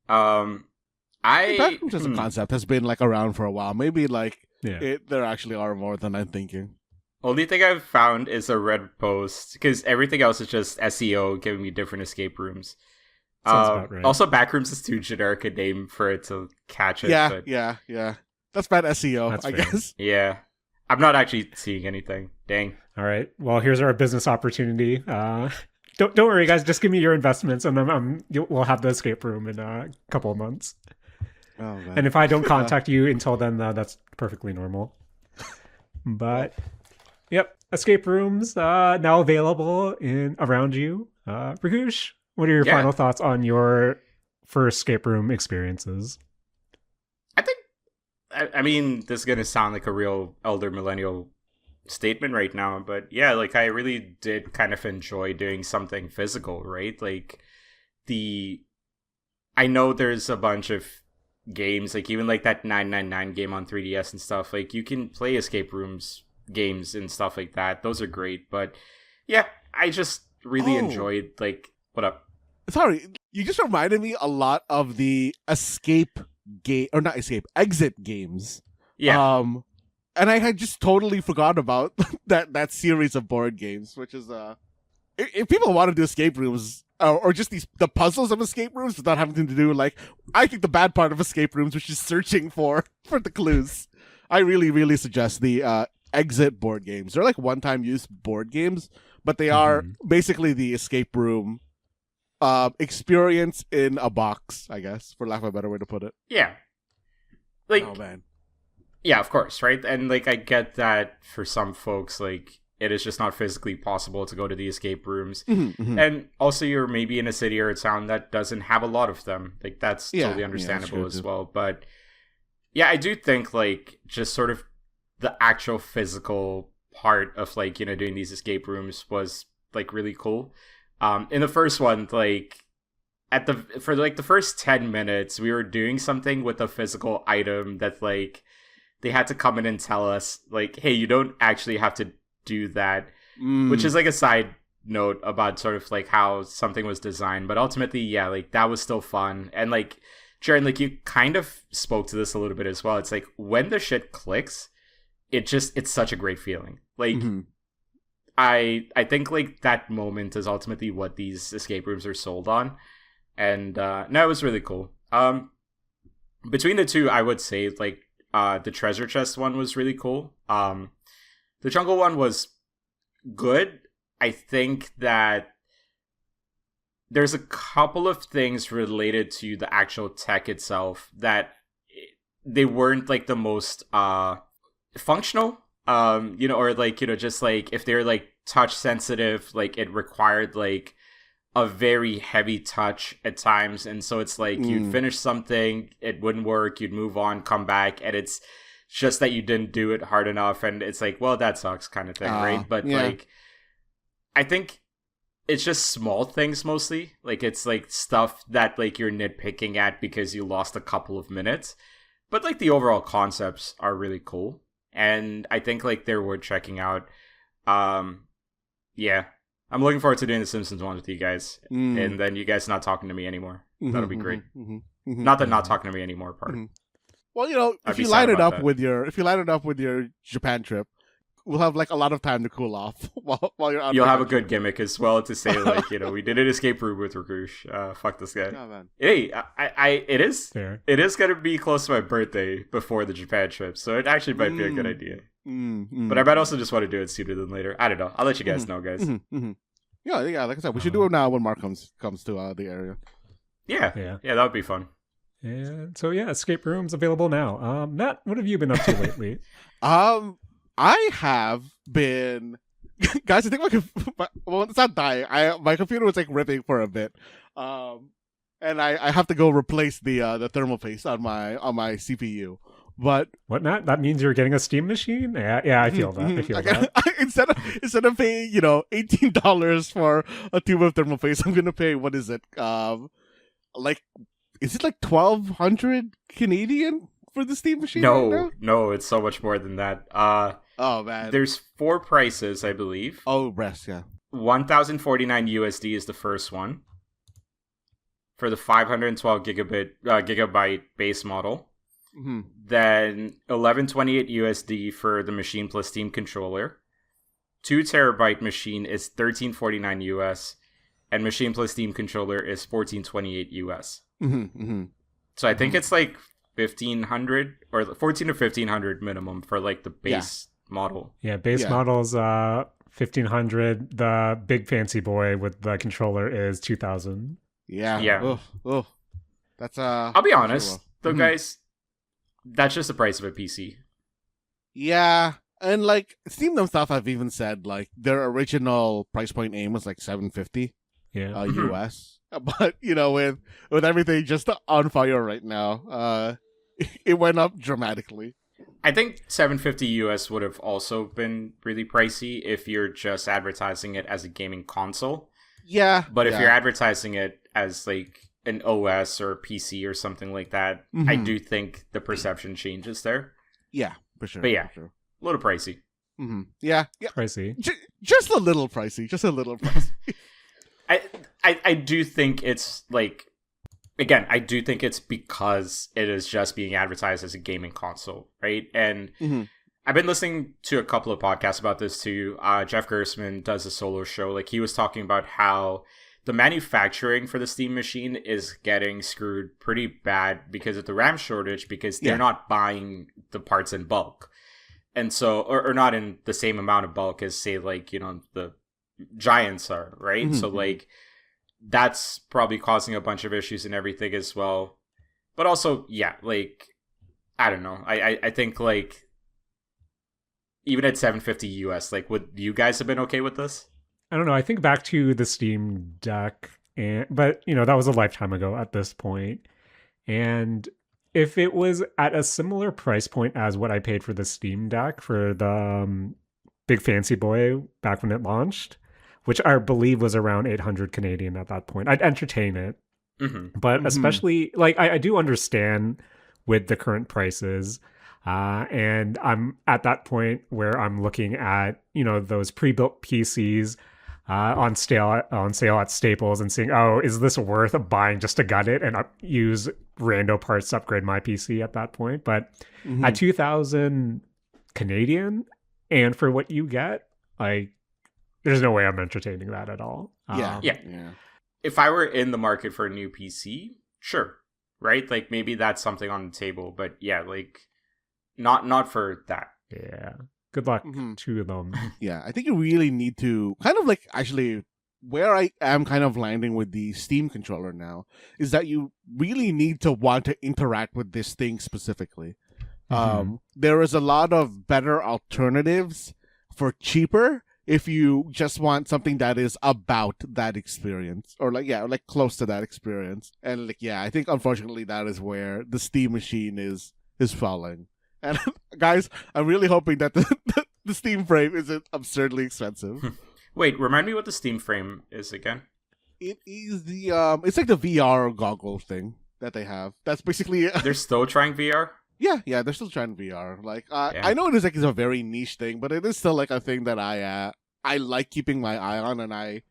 S2: Backrooms as a concept has been like around for a while. Maybe like there actually are more than I'm thinking.
S3: Only thing I've found is a Reddit post because everything else is just SEO giving me different escape rooms.
S1: Sounds about right.
S3: Also, Backrooms is too generic a name for it to catch it.
S2: Yeah. That's bad SEO, I guess.
S3: Yeah. I'm not actually seeing anything. Dang.
S1: All right. Well, here's our business opportunity. Don't worry, guys. Just give me your investments, and we'll have the escape room in a couple of months.
S2: Oh, man.
S1: And if I don't contact you until then, that's perfectly normal. But, yep, escape rooms now available around you. Rakush, what are your final thoughts on your first escape room experiences?
S3: I mean, this is going to sound like a real elder millennial statement right now, but yeah, like I really did kind of enjoy doing something physical, right? Like I know there's a bunch of games, like even like that 999 game on 3DS and stuff, like you can play escape rooms games and stuff like that. Those are great, but yeah, I just really enjoyed like, what up?
S2: Sorry, you just reminded me a lot of the exit games.
S3: Yeah.
S2: And I had just totally forgot about that series of board games, which is if people want to do escape rooms or just the puzzles of escape rooms without having to do like I think the bad part of escape rooms, which is searching for the clues. I really, really suggest the exit board games. They're like one-time use board games, but they are basically the escape room experience in a box, I guess, for lack of a better way to put it.
S3: Yeah. Like,
S2: oh man.
S3: Yeah, of course, right? And like I get that for some folks, like it is just not physically possible to go to the escape rooms. And also you're maybe in a city or a town that doesn't have a lot of them. Like that's totally understandable as well. But yeah, I do think like just sort of the actual physical part of like, you know, doing these escape rooms was like really cool. In the first one, like for the first 10 minutes, we were doing something with a physical item that like they had to come in and tell us like, hey, you don't actually have to do that, which is like a side note about sort of like how something was designed. But ultimately, yeah, like that was still fun. And like, Jaren, like you kind of spoke to this a little bit as well. It's like when the shit clicks, it's such a great feeling. Like I think like that moment is ultimately what these escape rooms are sold on, and no, it was really cool. Between the two, I would say like the treasure chest one was really cool. The jungle one was good. I think that there's a couple of things related to the actual tech itself that they weren't like the most functional. Or like, just like if they're like touch sensitive, like it required like a very heavy touch at times, and so it's like you'd finish something, it wouldn't work, you'd move on, come back, and it's just that you didn't do it hard enough, and it's like, well, that sucks kind of thing, right? But like I think it's just small things mostly. Like it's like stuff that like you're nitpicking at because you lost a couple of minutes. But like the overall concepts are really cool. And I think like they're worth checking out. Yeah. I'm looking forward to doing the Simpsons one with you guys. And then you guys not talking to me anymore. That'll be great. Not the not talking to me anymore part.
S2: Well, if you line it up with your Japan trip, we'll have like a lot of time to cool off while you're out.
S3: You'll have a good gimmick as well to say like, we did an escape room with Rakush. Fuck this guy.
S2: Oh, man.
S3: Hey, it is
S1: Fair.
S3: It is gonna be close to my birthday before the Japan trip, so it actually might be a good idea. But I might also just want to do it sooner than later. I don't know. I'll let you guys know, guys.
S2: Yeah. Like I said, we should do it now when Mark comes to the area.
S3: Yeah, that would be fun.
S1: And so escape rooms available now. Matt, what have you been up to lately?
S2: I have been, guys. I think it's not dying. My computer was like ripping for a bit, and I have to go replace the thermal paste on my CPU. But
S1: what, Matt? That means you're getting a Steam machine? Yeah, I feel that. I feel that.
S2: Instead of paying $18 for a tube of thermal paste, I'm gonna pay, what is it? Is it like 1,200 Canadian for the Steam machine?
S3: No, it's so much more than that.
S2: Oh man,
S3: there's 4 prices, I believe.
S2: Oh, rest, yeah.
S3: 1,049 USD is the first one for the 512 gigabyte base model. Then 1128 USD for the machine plus Steam controller. 2 terabyte machine is 1349 US, and machine plus Steam controller is 1428 US. So I think it's like 1,500 or 14 to 1,500 minimum for like the base model.
S1: Yeah, base model's 1,500. The big fancy boy with the controller is 2,000.
S2: Yeah. Oh. That's
S3: I'll be honest, though, guys. That's just the price of a PC.
S2: Yeah, and like Steam themselves have even said like their original price point aim was like $750 US. But with everything just on fire right now, it went up dramatically.
S3: I think $750 US would have also been really pricey if you're just advertising it as a gaming console.
S2: Yeah.
S3: But if you're advertising it as like an OS or PC or something like that, I do think the perception changes there.
S2: Yeah, for sure.
S3: But
S2: a
S3: little pricey.
S2: Yeah.
S1: Pricey.
S2: Just a little pricey. Just a little pricey.
S3: I do think it's like, again, I do think it's because it is just being advertised as a gaming console, right? And I've been listening to a couple of podcasts about this too. Jeff Gersman does a solo show. Like he was talking about how the manufacturing for the Steam machine is getting screwed pretty bad because of the RAM shortage, because they're not buying the parts in bulk. And so, or not in the same amount of bulk as say like, the giants are, right? So like that's probably causing a bunch of issues and everything as well. But also, like, I don't know. I think like even at $750 US, like would you guys have been okay with this?
S1: I don't know. I think back to the Steam Deck, but that was a lifetime ago at this point. And if it was at a similar price point as what I paid for the Steam Deck for the big fancy boy back when it launched, which I believe was around 800 Canadian at that point, I'd entertain it. But especially, like, I do understand with the current prices. And I'm at that point where I'm looking at, those pre-built PCs on sale at Staples and seeing, is this worth buying just to gut it and use rando parts to upgrade my PC at that point? But at 2,000 Canadian, and for what you get, like, there's no way I'm entertaining that at all.
S2: Yeah.
S3: Yeah. If I were in the market for a new PC, sure, right? Like maybe that's something on the table, but yeah, like not for that.
S1: Yeah. Good luck
S2: Mhm.
S1: to them.
S2: Yeah, I think you really need to kind of like actually where I am kind of landing with the Steam controller now is that you really need to want to interact with this thing specifically. There is a lot of better alternatives for cheaper if you just want something that is about that experience or like close to that experience. And like I think unfortunately that is where the Steam machine is falling. And guys, I'm really hoping that the Steam frame isn't absurdly expensive.
S3: Wait, remind me what the Steam frame is again.
S2: It is the it's like the VR goggle thing that they have. That's basically
S3: They're still trying VR?
S2: yeah, they're still trying VR. Like I know it is like it's a very niche thing, but it is still like a thing that I like keeping my eye on, and I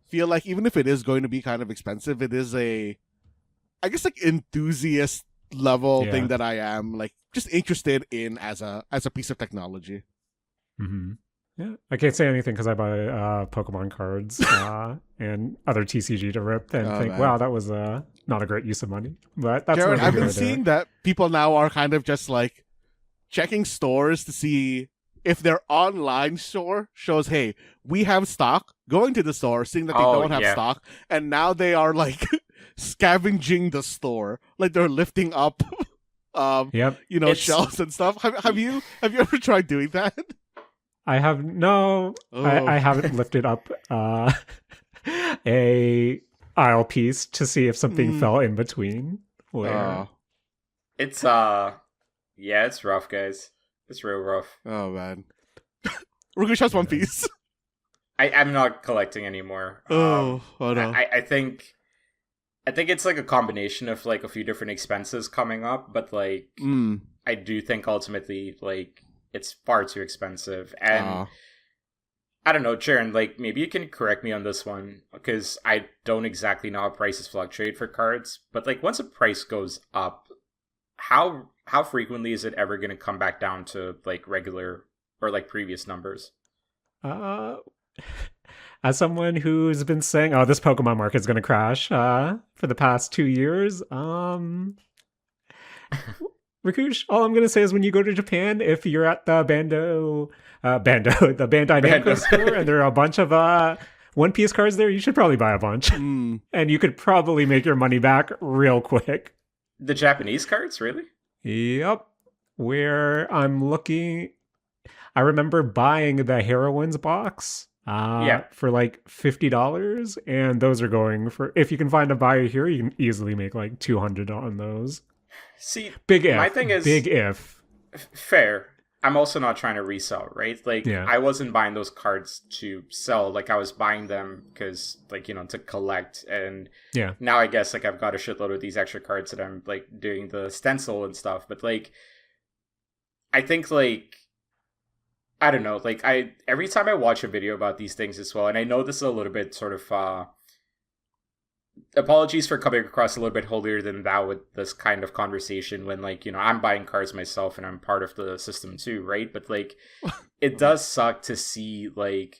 S2: feel like even if it is going to be kind of expensive, it is I guess like enthusiast level thing that I am like just interested in as a piece of technology.
S1: Yeah, I can't say anything because I buy Pokemon cards and other TCG to rip and think,
S2: man.
S1: wow, that was not a great use of money. But that's
S2: Jaren,
S1: never
S2: I've been
S1: good.
S2: seeing that people now are kind of just like checking stores to see if their online store shows, hey, we have stock, going to the store, seeing that they don't have stock, and now they are like scavenging the store, like they're lifting up shelves and stuff. Have you ever tried doing that?
S1: I have I haven't lifted up a aisle piece to see if something fell in between.
S3: It's it's rough, guys. It's real rough.
S2: Oh man. Rakush has one piece.
S3: I'm not collecting anymore.
S2: No.
S3: I think it's like a combination of like a few different expenses coming up, but like I do think ultimately like it's far too expensive. And I don't know, Jaren, like maybe you can correct me on this one because I don't exactly know how prices fluctuate for cards, but like once a price goes up, how frequently is it ever going to come back down to like regular or like previous numbers?
S1: As someone who's been saying, "Oh, this Pokemon market's going to crash," for the past 2 years, Rakush, all I'm going to say is when you go to Japan, if you're at the the Bandai Namco store, and there are a bunch of One Piece cards there, you should probably buy a bunch, and you could probably make your money back real quick.
S3: The Japanese cards, really?
S1: Yep. Where I'm looking, I remember buying the Heroines box for like $50, and those are going for, if you can find a buyer here, you can easily make like $200 on those.
S3: See,
S1: big if.
S3: My thing is
S1: big if.
S3: Fair. I'm also not trying to resell, right? Like, I wasn't buying those cards to sell. Like, I was buying them because, like, to collect. And now I guess, like, I've got a shitload of these extra cards that I'm, like, doing the stencil and stuff. But, like, I think, like, I don't know. Like, every time I watch a video about these things as well, and I know this is a little bit sort of, apologies for coming across a little bit holier than thou with this kind of conversation when, like, I'm buying cards myself and I'm part of the system too, right? But, like, it does suck to see, like,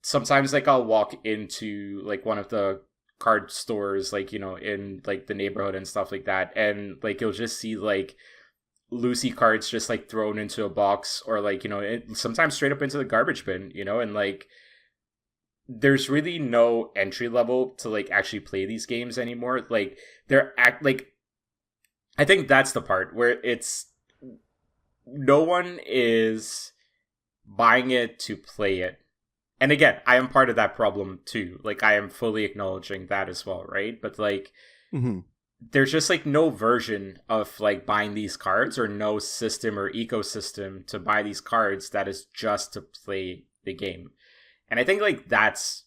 S3: sometimes, like, I'll walk into, like, one of the card stores, like, in, like, the neighborhood and stuff like that, and, like, you'll just see, like, Lucy cards just, like, thrown into a box or, like, sometimes straight up into the garbage bin, and, like, there's really no entry level to like actually play these games anymore. Like I think that's the part where it's no one is buying it to play it. And again, I am part of that problem too. Like I am fully acknowledging that as well, right? But like there's just like no version of like buying these cards or no system or ecosystem to buy these cards that is just to play the game. And I think, like, that's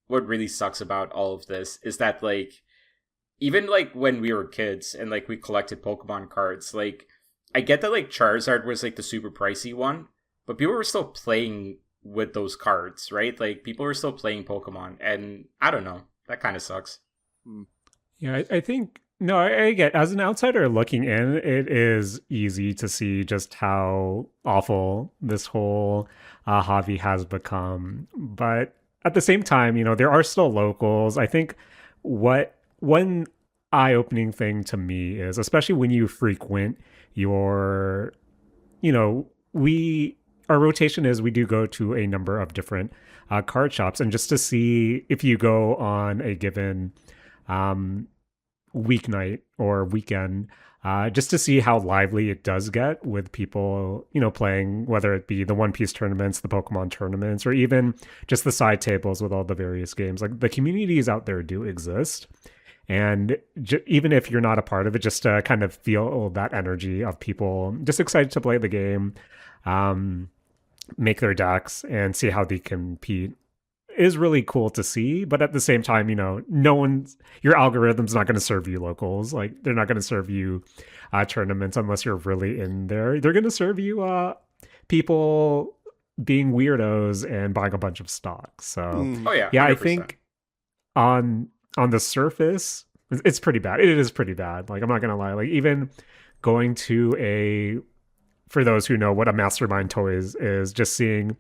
S3: what really sucks about all of this, is that, like, even, like, when we were kids and, like, we collected Pokemon cards, like, I get that, like, Charizard was, like, the super pricey one, but people were still playing with those cards, right? Like, people were still playing Pokemon, and I don't know. That kind of sucks.
S1: Yeah, I think No, I get, as an outsider looking in, it is easy to see just how awful this whole hobby has become. But at the same time, there are still locals. I think one eye-opening thing to me is, especially when you frequent your, we our rotation is we do go to a number of different card shops, and just to see if you go on a given um, weeknight or weekend, just to see how lively it does get with people, playing, whether it be the One Piece tournaments, the Pokemon tournaments, or even just the side tables with all the various games. Like, the communities out there do exist. And even if you're not a part of it, just to kind of feel that energy of people just excited to play the game, make their decks, and see how they compete is really cool to see. But at the same time, your algorithm's not going to serve you locals. Like, they're not going to serve you tournaments unless you're really in there. They're going to serve you people being weirdos and buying a bunch of stock. So
S3: Oh yeah,
S1: yeah,
S3: 100%.
S1: I think on the surface, it's pretty bad. It is pretty bad. Like, I'm not gonna lie. Like, even going to for those who know what a Mastermind Toys is, just seeing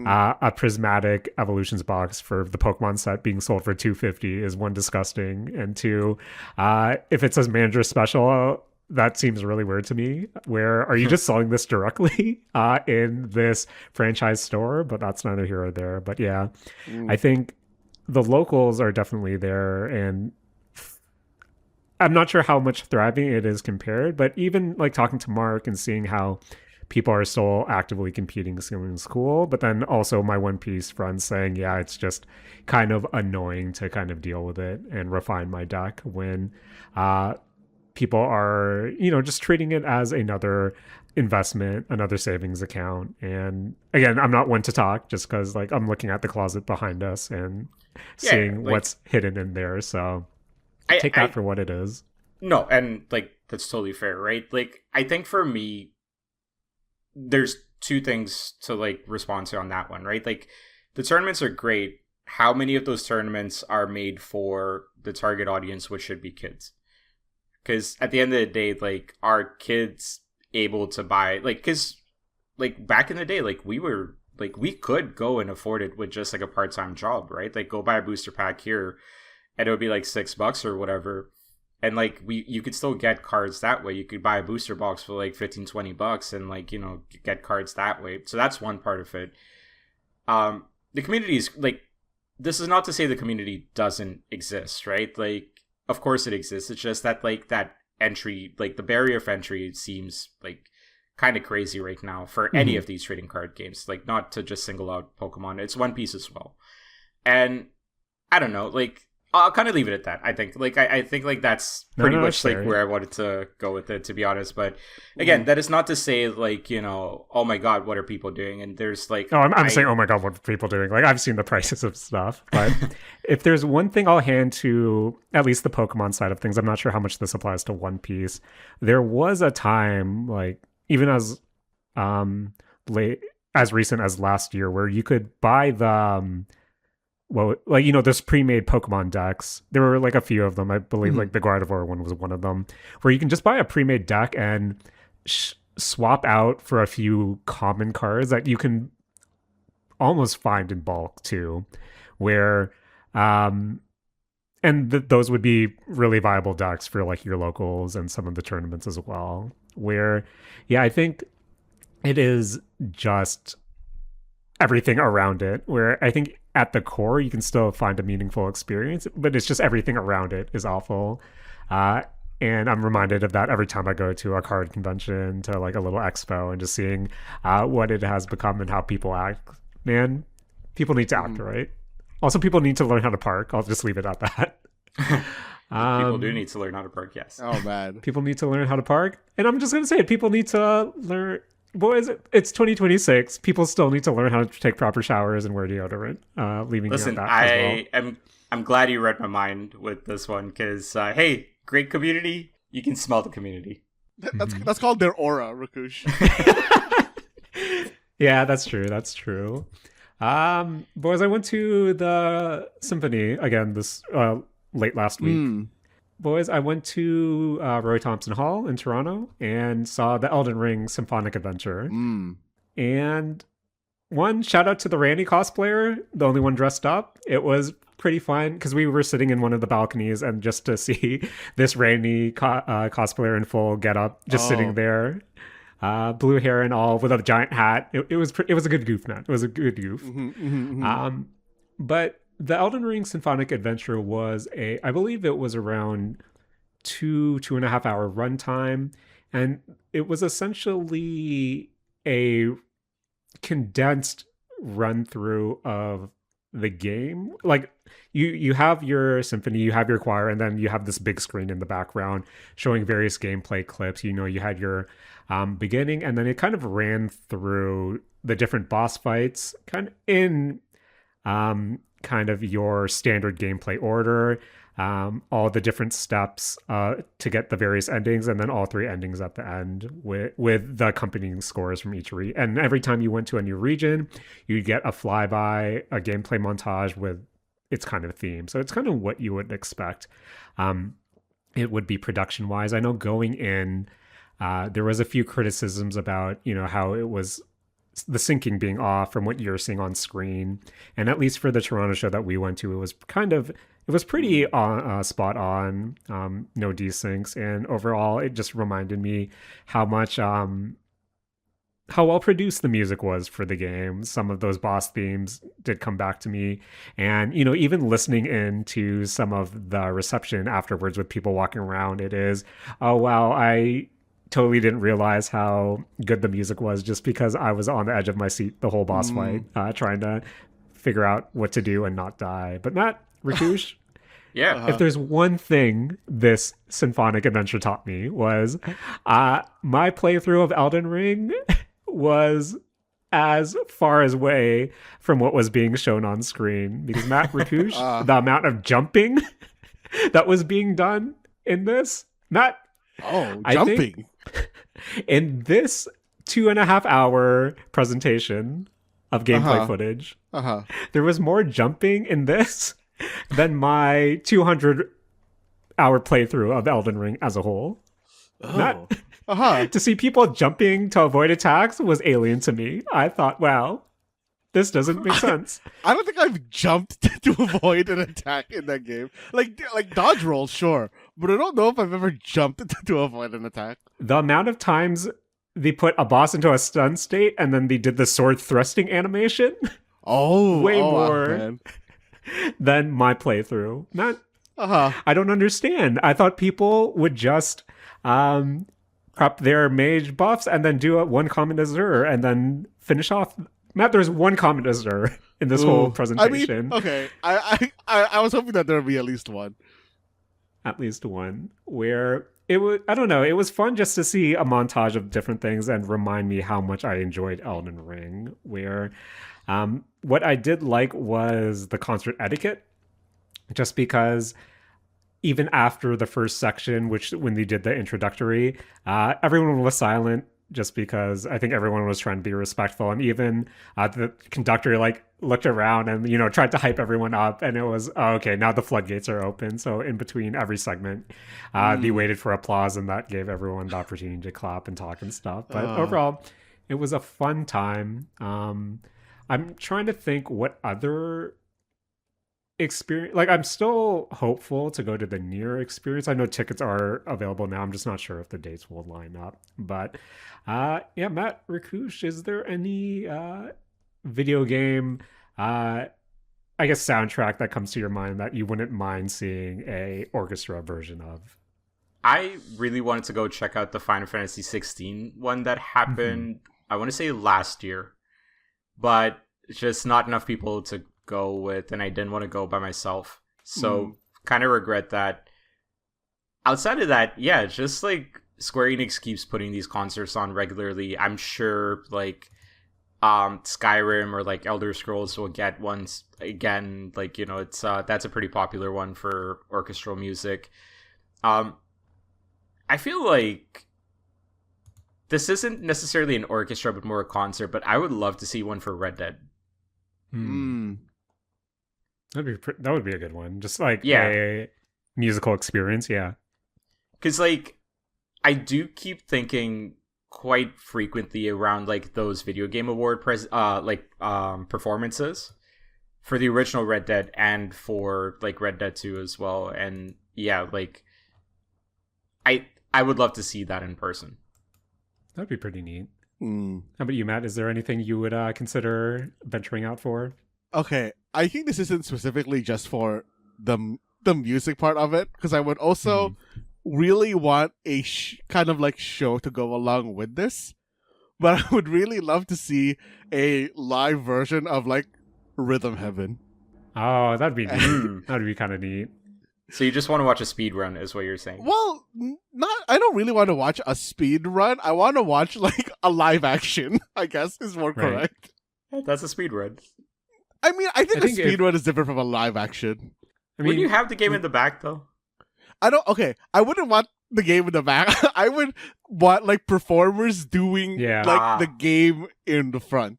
S1: a prismatic evolutions box for the Pokemon set being sold for $250 is, one, disgusting, and two, if it says manager special, that seems really weird to me. Where are you just selling this directly in this franchise store? But that's neither here or there. But yeah, I think the locals are definitely there, and I'm not sure how much thriving it is compared, but even like talking to Mark and seeing how people are still actively competing seems cool. But then also my One Piece friends saying, yeah, it's just kind of annoying to kind of deal with it and refine my deck when people are, just treating it as another investment, another savings account. And again, I'm not one to talk, just because like I'm looking at the closet behind us and seeing what's hidden in there. So take that for what it is.
S3: No, and like that's totally fair, right? Like, I think for me, there's two things to like respond to on that one, right? Like, the tournaments are great. How many of those tournaments are made for the target audience, which should be kids? Because at the end of the day, like, are kids able to buy, like, because like back in the day, like, we could go and afford it with just like a part-time job, right? Like, go buy a booster pack here and it would be like $6 or whatever, and like you could still get cards that way. You could buy a booster box for like $15-20 and like, get cards that way. So that's one part of it. The community is like, this is not to say the community doesn't exist, right? Like, of course it exists. It's just that like that entry, like the barrier of entry seems like kind of crazy right now for any of these trading card games. Like, not to just single out Pokemon, it's One Piece as well. And I don't know, like, I'll kind of leave it at that. I think like that's pretty much like where I wanted to go with it, to be honest. But again, that is not to say like, oh my god, what are people doing? And there's like,
S1: I'm saying, oh my god, what are people doing? Like, I've seen the prices of stuff, but if there's one thing I'll hand to at least the Pokemon side of things, I'm not sure how much this applies to One Piece. There was a time, like even as late as recent as last year, where you could buy the those pre-made Pokemon decks. There were like a few of them. I believe like the Gardevoir one was one of them, where you can just buy a pre-made deck and swap out for a few common cards that you can almost find in bulk too, where those would be really viable decks for like your locals and some of the tournaments as well. Where, yeah, I think it is just everything around it, where I think at the core you can still find a meaningful experience, but it's just everything around it is awful. And I'm reminded of that every time I go to a card convention, to like a little expo, and just seeing what it has become and how people act. Man, people need to act right. Also, people need to learn how to park. I'll just leave it at that.
S3: People do need to learn how to park, yes.
S2: Oh man,
S1: people need to learn how to park, and I'm just gonna say it. People need to learn. Boys, it's 2026. People still need to learn how to take proper showers and wear deodorant.
S3: Listen, I'm glad you read my mind with this one, because hey, great community. You can smell the community.
S2: That's called their aura, Rakush.
S1: Yeah, that's true. That's true. Boys, I went to the symphony again this late last week. boys, I went to Roy Thompson Hall in Toronto and saw the Elden Ring Symphonic Adventure.
S2: Mm.
S1: And one shout out to the Randy cosplayer, the only one dressed up. It was pretty fun because we were sitting in one of the balconies, and just to see this Randy cosplayer in full get up, just sitting there, blue hair and all, with a giant hat. It was it was a good goof, man. It was a good goof. But the Elden Ring Symphonic Adventure was I believe it was around 2.5 hour runtime, and it was essentially a condensed run through of the game. Like you have your symphony, you have your choir, and then you have this big screen in the background showing various gameplay clips. You had your beginning, and then it kind of ran through the different boss fights kind of in kind of your standard gameplay order, all the different steps to get the various endings, and then all three endings at the end with the accompanying scores from each region. And every time you went to a new region, you'd get a flyby, a gameplay montage with its kind of theme. So it's kind of what you would expect. It would be production wise. I know going in, there was a few criticisms about how it was the syncing being off from what you're seeing on screen. And at least for the Toronto show that we went to, it was pretty spot on, no desyncs. And overall, it just reminded me how much, how well produced the music was for the game. Some of those boss themes did come back to me. And, even listening into some of the reception afterwards with people walking around, it is, oh, wow, I totally didn't realize how good the music was just because I was on the edge of my seat the whole boss fight, trying to figure out what to do and not die. But Matt, Rakush,
S3: Yeah.
S1: if there's one thing this symphonic adventure taught me was my playthrough of Elden Ring was as far away from what was being shown on screen. Because Matt, Rakush, the amount of jumping that was being done in this, Matt,
S2: jumping.
S1: In this 2.5 hour presentation of gameplay footage, there was more jumping in this than my 200-hour playthrough of Elden Ring as a whole. To see people jumping to avoid attacks was alien to me. I thought, wow, this doesn't make sense.
S2: I don't think I've jumped to avoid an attack in that game. Like dodge rolls, sure, but I don't know if I've ever jumped to avoid an attack.
S1: The amount of times they put a boss into a stun state and then they did the sword thrusting animation, way more than my playthrough. I don't understand. I thought people would just prep their mage buffs and then do one common Azure and then finish off. Matt, there's one common Azure in this whole presentation.
S2: I mean, okay, I was hoping that there would be at least one.
S1: At least one. Where it was, I don't know, it was fun just to see a montage of different things and remind me how much I enjoyed Elden Ring. Where what I did like was the concert etiquette, just because even after the first section, when they did the introductory, everyone was silent, just because I think everyone was trying to be respectful. And even the conductor looked around and tried to hype everyone up, and it was, oh, okay, now the floodgates are open. So in between every segment, they waited for applause, and that gave everyone the opportunity to clap and talk and stuff. But overall, it was a fun time. I'm trying to think what other experience, I'm still hopeful to go to the Nier experience. I know tickets are available now. I'm just not sure if the dates will line up. But yeah, Matt, Rakush, is there any video game I guess soundtrack that comes to your mind that you wouldn't mind seeing a orchestra version of?
S3: I really wanted to go check out the Final Fantasy 16 one that happened, I want to say last year, but just not enough people to go with, and I didn't want to go by myself. So kind of regret that. Outside of that, yeah, just Square Enix keeps putting these concerts on regularly. I'm sure Skyrim or Elder Scrolls will get ones again. It's that's a pretty popular one for orchestral music. I feel like this isn't necessarily an orchestra, but more a concert. But I would love to see one for Red Dead.
S1: That would be a good one. Just
S3: Yeah.
S1: musical experience. Yeah.
S3: Because like I do keep thinking quite frequently around like those video game award performances for the original Red Dead and for like Red Dead 2 as well. And yeah, like I would love to see that in person.
S1: That'd be pretty neat.
S2: Mm.
S1: How about you, Matt? Is there anything you would consider venturing out for?
S2: Okay, I think this isn't specifically just for the music part of it, because I would also really want a kind of like show to go along with this. But I would really love to see a live version of like Rhythm Heaven.
S1: Oh, that'd be neat. That'd be kind of neat.
S3: So you just want to watch a speed run, is what you're saying?
S2: Well, not. I don't really want to watch a speed run. I want to watch like a live action, I guess is more
S1: Right.
S2: correct.
S3: That's a speed run.
S2: I mean, I think a
S1: think
S2: speed run is different from a live action.
S1: I
S3: Would
S1: mean,
S3: you have the game in the back though?
S2: Okay, I wouldn't want the game in the back. I would want like performers doing
S1: Yeah.
S2: like the game in the front.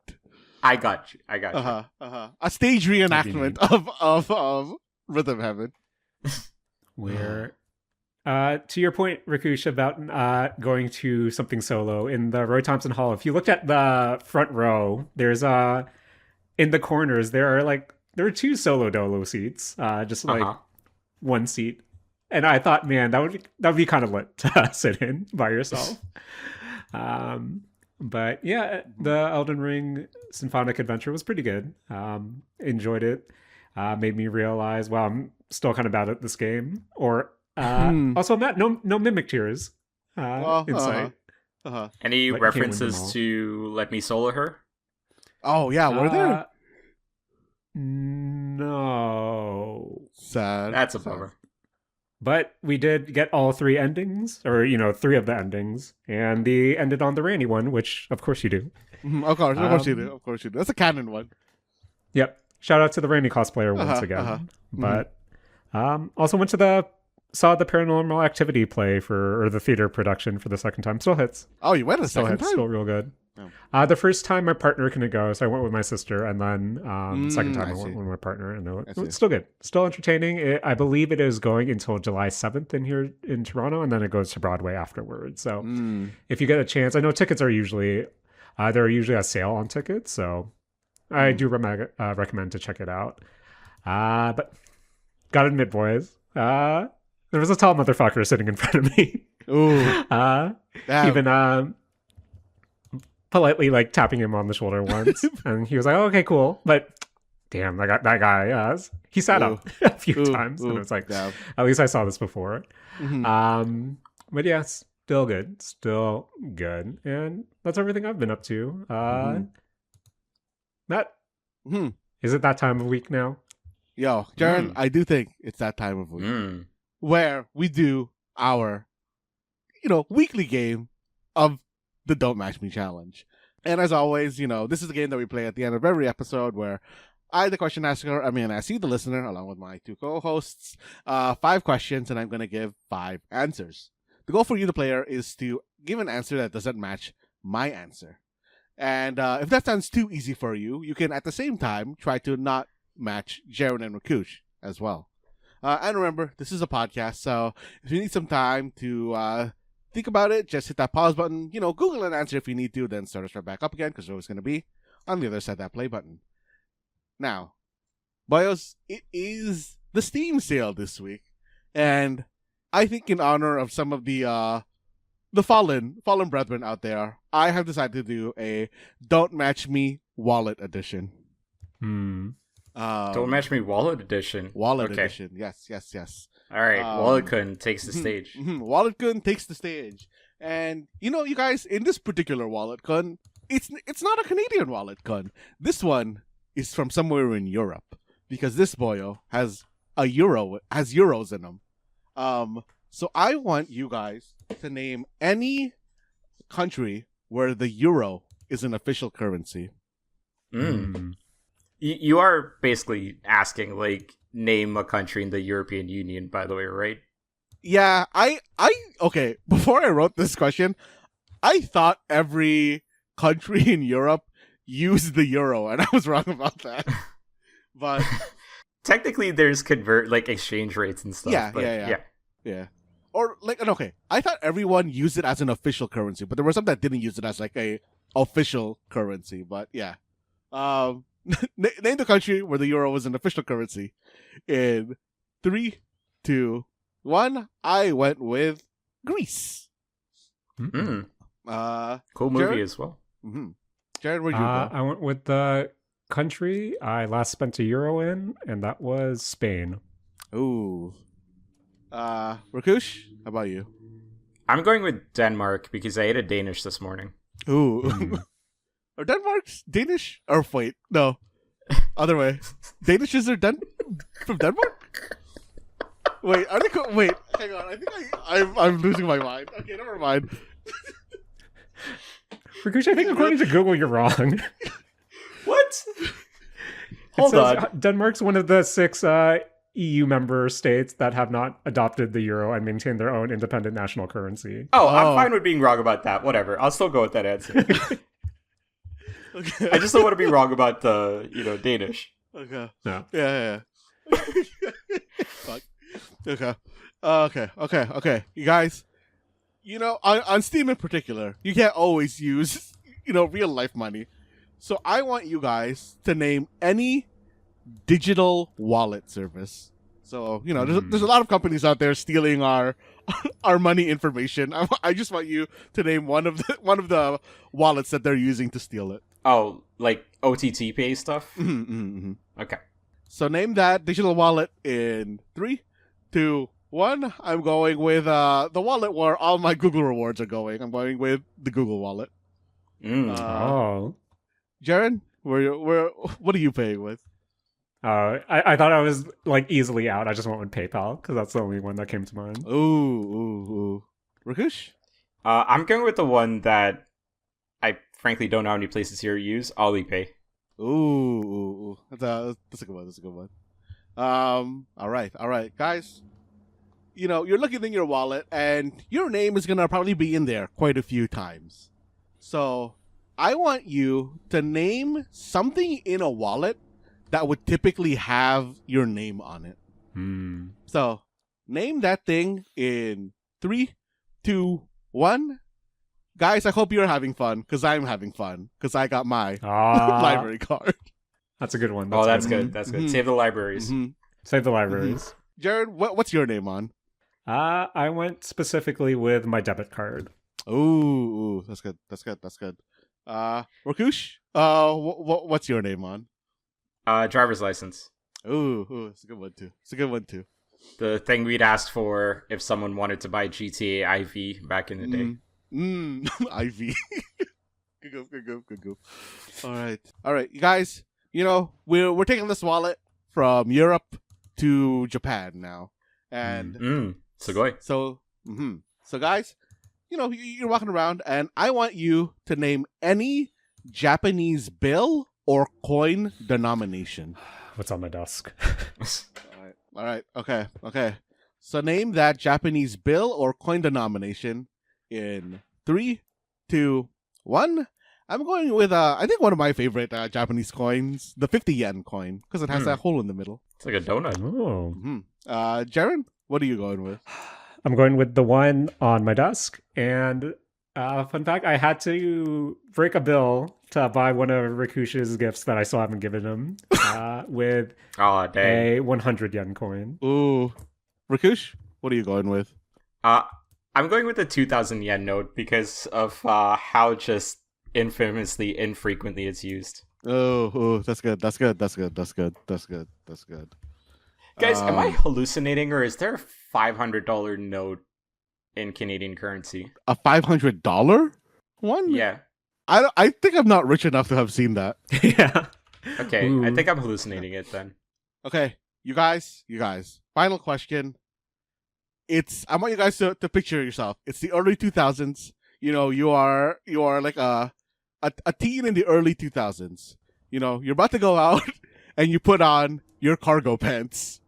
S3: I got you.
S2: A stage
S1: That'd be
S2: reenactment of Rhythm Heaven.
S1: where to your point, Rakush, about going to something solo in the Roy Thompson Hall, if you looked at the front row, there's in the corners there are two solo dolo seats, just like one seat. And I thought, man, that would be kind of lit to sit in by yourself. But yeah, the Elden Ring Symphonic Adventure was pretty good. Enjoyed it. Made me realize, wow, I'm still kind of bad at this game. Or also, Matt, no mimic tears in sight.
S3: Any
S1: But you can't win them
S3: references
S1: all.
S3: to Let Me Solo Her?
S2: Oh yeah, were there?
S1: No.
S2: Sad.
S3: That's a bummer.
S1: But we did get all three endings, or three of the endings, and they ended on the Randy one, which of course you do.
S2: Of course you do. Of course you do. That's a canon one.
S1: Yep. Shout out to the Randy cosplayer once again. But also went to saw the Paranormal Activity play or the theater production for the second time. Still hits.
S2: Oh, you went a
S1: Still
S2: second
S1: hits.
S2: time.
S1: Still real good.
S2: Oh.
S1: The first time my partner couldn't go, so I went with my sister, and then second time
S2: I
S1: I went
S2: see.
S1: with my partner, and
S2: I see.
S1: it's still good, still entertaining. I believe it is going until July 7th in here in Toronto, and then it goes to Broadway afterwards. So if you get a chance, I know tickets are usually there are usually a sale on tickets, so I do recommend to check it out. But gotta admit, boys, there was a tall motherfucker sitting in front of me.
S2: Ooh.
S1: Even politely like tapping him on the shoulder once, and he was like, oh, "Okay, cool." But damn, that guy, he sat up a few times, and it's like,
S2: damn.
S1: at least I saw this before.
S2: Mhm.
S1: But yeah, still good, and that's everything I've been up to. Matt, is it that time of week now?
S2: Yo, Jaren, I do think it's that time of week where we do our, weekly game of the Don't Match Me challenge. And as always, this is a game that we play at the end of every episode where I, the question asker, ask you, the listener, along with my two co-hosts, 5 questions, and I'm going to give 5 answers. The goal for you, the player, is to give an answer that doesn't match my answer. And if that sounds too easy for you, you can, at the same time, try to not match Jaren and Rakush as well. And remember, this is a podcast, so if you need some time to think about it, just hit that pause button. Google an answer if you need to, then start us right back up again, because we're always going to be on the other side of that play button. Now, boyos, it is the Steam sale this week, and I think in honor of some of the fallen brethren out there, I have decided to do a Don't Match Me Wallet Edition.
S3: Don't Match Me Wallet Edition.
S2: Wallet Edition, yes.
S3: All right, Wallet-kun takes the stage.
S2: Wallet-kun takes the stage. And, you guys, in this particular Wallet-kun, it's not a Canadian Wallet-kun. This one is from somewhere in Europe, because this boyo has euros in them. So I want you guys to name any country where the euro is an official currency.
S3: You are basically asking, like, name a country in the European Union, by the way, right?
S2: Yeah, okay, before I wrote this question, I thought every country in Europe used the euro, and I was wrong about that. But
S3: technically there's exchange rates and stuff.
S2: Yeah,
S3: but
S2: yeah. Or okay, I thought everyone used it as an official currency, but there were some that didn't use it as like a official currency. But yeah, name the country where the euro was an official currency. In 3, 2, 1, I went with Greece.
S3: Mm. Cool
S2: Jared?
S3: movie as well.
S2: Mm-hmm. Jaren, where'd you go?
S1: I went with the country I last spent a euro in, and that was Spain.
S2: Ooh. Rakush, how about you?
S3: I'm going with Denmark because I ate a Danish this morning.
S2: Ooh. Are Denmark's Danish? Or wait, no. Other way. Danishes are from Denmark? Wait, are they wait, hang on. I think I'm losing my mind. Okay, never mind.
S1: Rakush, I think according to Google, you're wrong.
S3: What?
S1: Hold on. Denmark's one of the 6 EU member states that have not adopted the euro and maintained their own independent national currency.
S3: Oh, I'm fine with being wrong about that. Whatever. I'll still go with that answer.
S2: Okay.
S3: I just don't want to be wrong about the, Danish.
S2: Okay.
S1: No.
S2: Yeah. Fuck. Okay. You guys, on Steam in particular, you can't always use, real life money. So I want you guys to name any digital wallet service. So, there's a lot of companies out there stealing our money information. I just want you to name one of the wallets that they're using to steal it.
S3: Oh, like OTT pay stuff?
S2: Mm-hmm.
S3: Okay.
S2: So name that digital wallet in 3, 2, 1. I'm going with the wallet where all my Google rewards are going. I'm going with the Google wallet.
S1: Oh.
S2: Jaren, what are you paying with?
S1: I thought I was easily out. I just went with PayPal because that's the only one that came to mind.
S2: Ooh. Rakush?
S3: I'm going with the one that I frankly don't know how many places here use, Alipay.
S2: Ooh. That's a good one. All right, guys. You're looking in your wallet, and your name is gonna probably be in there quite a few times. So I want you to name something in a wallet that would typically have your name on it. So name that thing in 3, 2, 1. Guys, I hope you're having fun, because I'm having fun, because I got my library card.
S1: That's a good one.
S3: That's good. That's good. Save the libraries.
S2: Mm-hmm.
S1: Save the libraries.
S2: Jared, what's your name on?
S1: I went specifically with my debit card.
S2: Ooh, that's good. Rakush, what's your name on?
S3: Driver's license.
S2: Ooh, it's a good one too.
S3: The thing we'd asked for if someone wanted to buy GTAVI back in the day.
S2: IV. Good go. All right, you guys. We're taking this wallet from Europe to Japan now, and
S3: Sugoi.
S2: So guys, you're walking around, and I want you to name any Japanese bill or coin denomination.
S1: What's on my desk?
S2: All right. Okay. So name that Japanese bill or coin denomination in 3, 2, 1. I'm going with I think one of my favorite Japanese coins, the 50 yen coin, because it has that hole in the middle.
S3: It's like a donut.
S1: Oh.
S2: Jaren, what are you going with?
S1: I'm going with the one on my desk. And fun fact, I had to break a bill to buy one of Rakush's gifts that I still haven't given him with a 100 yen coin.
S2: Ooh. Rakush, what are you going with?
S3: I'm going with the 2,000 yen note because of how just infamously infrequently it's used.
S2: Oh, that's good. Guys,
S3: am I hallucinating, or is there a $500 note in Canadian currency?
S2: A $500 one?
S3: Yeah.
S2: I think I'm not rich enough to have seen that.
S1: Yeah.
S3: Okay,
S1: Ooh.
S3: I think I'm hallucinating it then.
S2: Okay, you guys. Final question. I want you guys to picture yourself. It's the early 2000s. You are like a teen in the early 2000s. You're about to go out and you put on your cargo pants.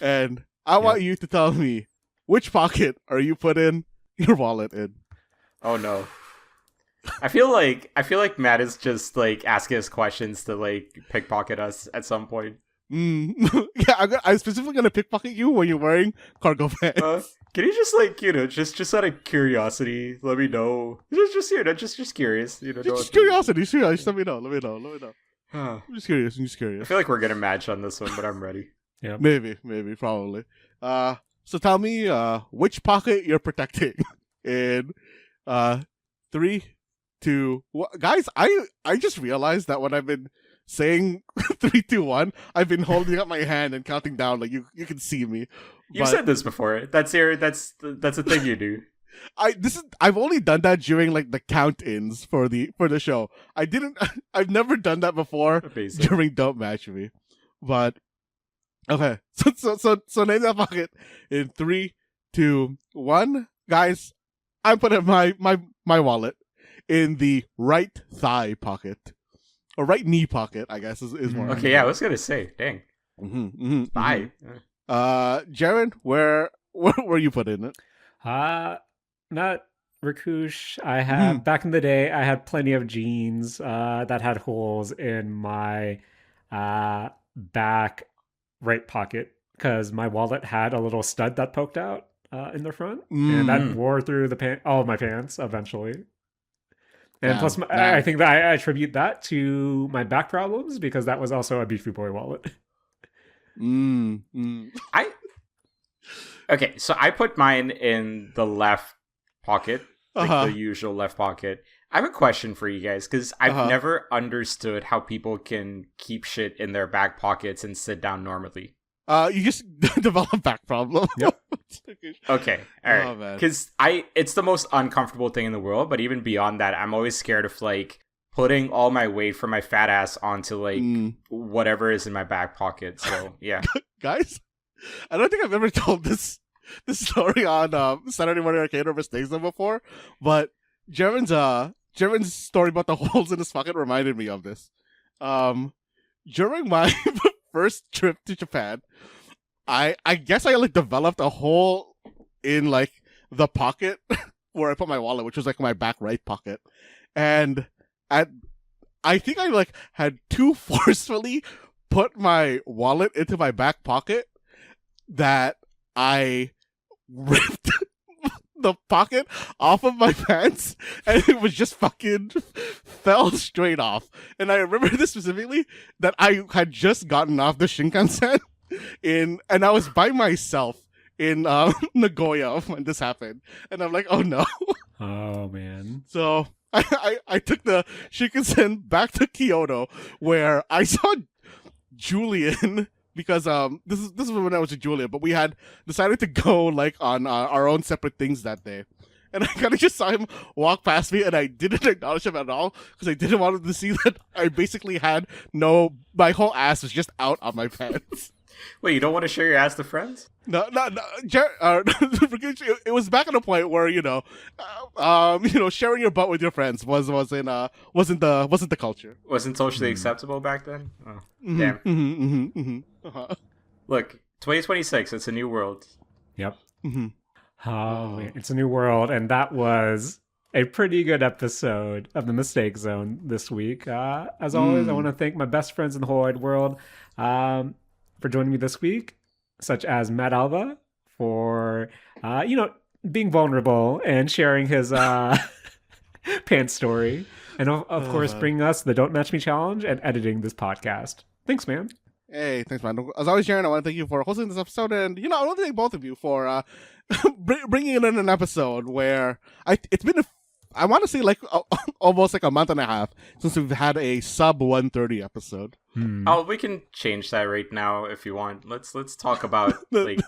S2: And I want you to tell me, which pocket are you putting your wallet in?
S3: Oh no. I feel like Matt is just asking us questions to pickpocket us at some point.
S2: Yeah, I'm specifically gonna pickpocket you when you're wearing cargo pants.
S3: Can you just like just out of curiosity, let me know? Just curious.
S2: Just curiosity, sure. Just let me know. Let me know.
S3: I
S2: I'm just curious. I'm just curious.
S3: feel like we're gonna match on this one, but I'm ready.
S1: Yeah.
S2: Maybe, probably. So tell me, which pocket you're protecting in, 3, 2, 1. Guys, I just realized that when I've been saying 3, 2, 1, I've been holding up my hand and counting down. Like you can see me.
S3: You said this before. That's a thing you do.
S2: I've only done that during like the count-ins for the show. I've never done that before
S3: Amazing.
S2: during Don't Match Me. But okay. So name that pocket in 3, 2, 1. Guys, I'm putting my wallet in the right thigh pocket. Or right knee pocket, I guess is more.
S3: Okay, yeah, I was gonna say, dang. Bye.
S2: Jaren, where you putting it?
S1: Not Rakush. I had back in the day. I had plenty of jeans that had holes in my back right pocket because my wallet had a little stud that poked out in the front, and that wore through all of my pants eventually. And plus, I think that I attribute that to my back problems because that was also a Beefy Boy wallet.
S3: Okay, so I put mine in the left pocket, like the usual left pocket. I have a question for you guys because I've never understood how people can keep shit in their back pockets and sit down normally.
S2: You just develop back problem.
S1: Yep.
S3: Okay, all right. Because it's the most uncomfortable thing in the world. But even beyond that, I'm always scared of like putting all my weight from my fat ass onto like whatever is in my back pocket. So yeah,
S2: guys, I don't think I've ever told this story on Saturday Morning Arcade or Mistakes Them before, but Jaren's story about the holes in his pocket reminded me of this. During my first trip to Japan, I guess I like developed a hole in like the pocket where I put my wallet, which was like my back right pocket, and I think I like had too forcefully put my wallet into my back pocket that I ripped the pocket off of my pants and it was just fucking fell straight off. And I remember this specifically that I had just gotten off the Shinkansen and I was by myself in Nagoya when this happened. And I'm like, oh no.
S1: Oh man.
S2: So I took the Shinkansen back to Kyoto where I saw Julian because this is when I was with Julia, but we had decided to go like on our own separate things that day, and I kind of just saw him walk past me, and I didn't acknowledge him at all because I didn't want him to see that I basically had my whole ass was just out on my pants.
S3: Wait, you don't want to share your ass to friends?
S2: No. It was back at a point where sharing your butt with your friends wasn't the culture.
S3: Wasn't socially acceptable back then. Oh, damn. Look, 2026. It's a new world.
S1: Yep. Oh, man, it's a new world, and that was a pretty good episode of the Mistake Zone this week. As always, I want to thank my best friends in the whole wide world for joining me this week, such as Matt Alva for being vulnerable and sharing his pants story, and of course bringing us the Don't Match Me challenge and editing this podcast. Thanks, man.
S2: Hey, thanks, man. As always, Jaren, I want to thank you for hosting this episode, and I want to thank both of you for bringing in an episode where it's been I want to say like almost like a month and a half since we've had a sub 130 episode.
S3: Oh, we can change that right now if you want. Let's talk about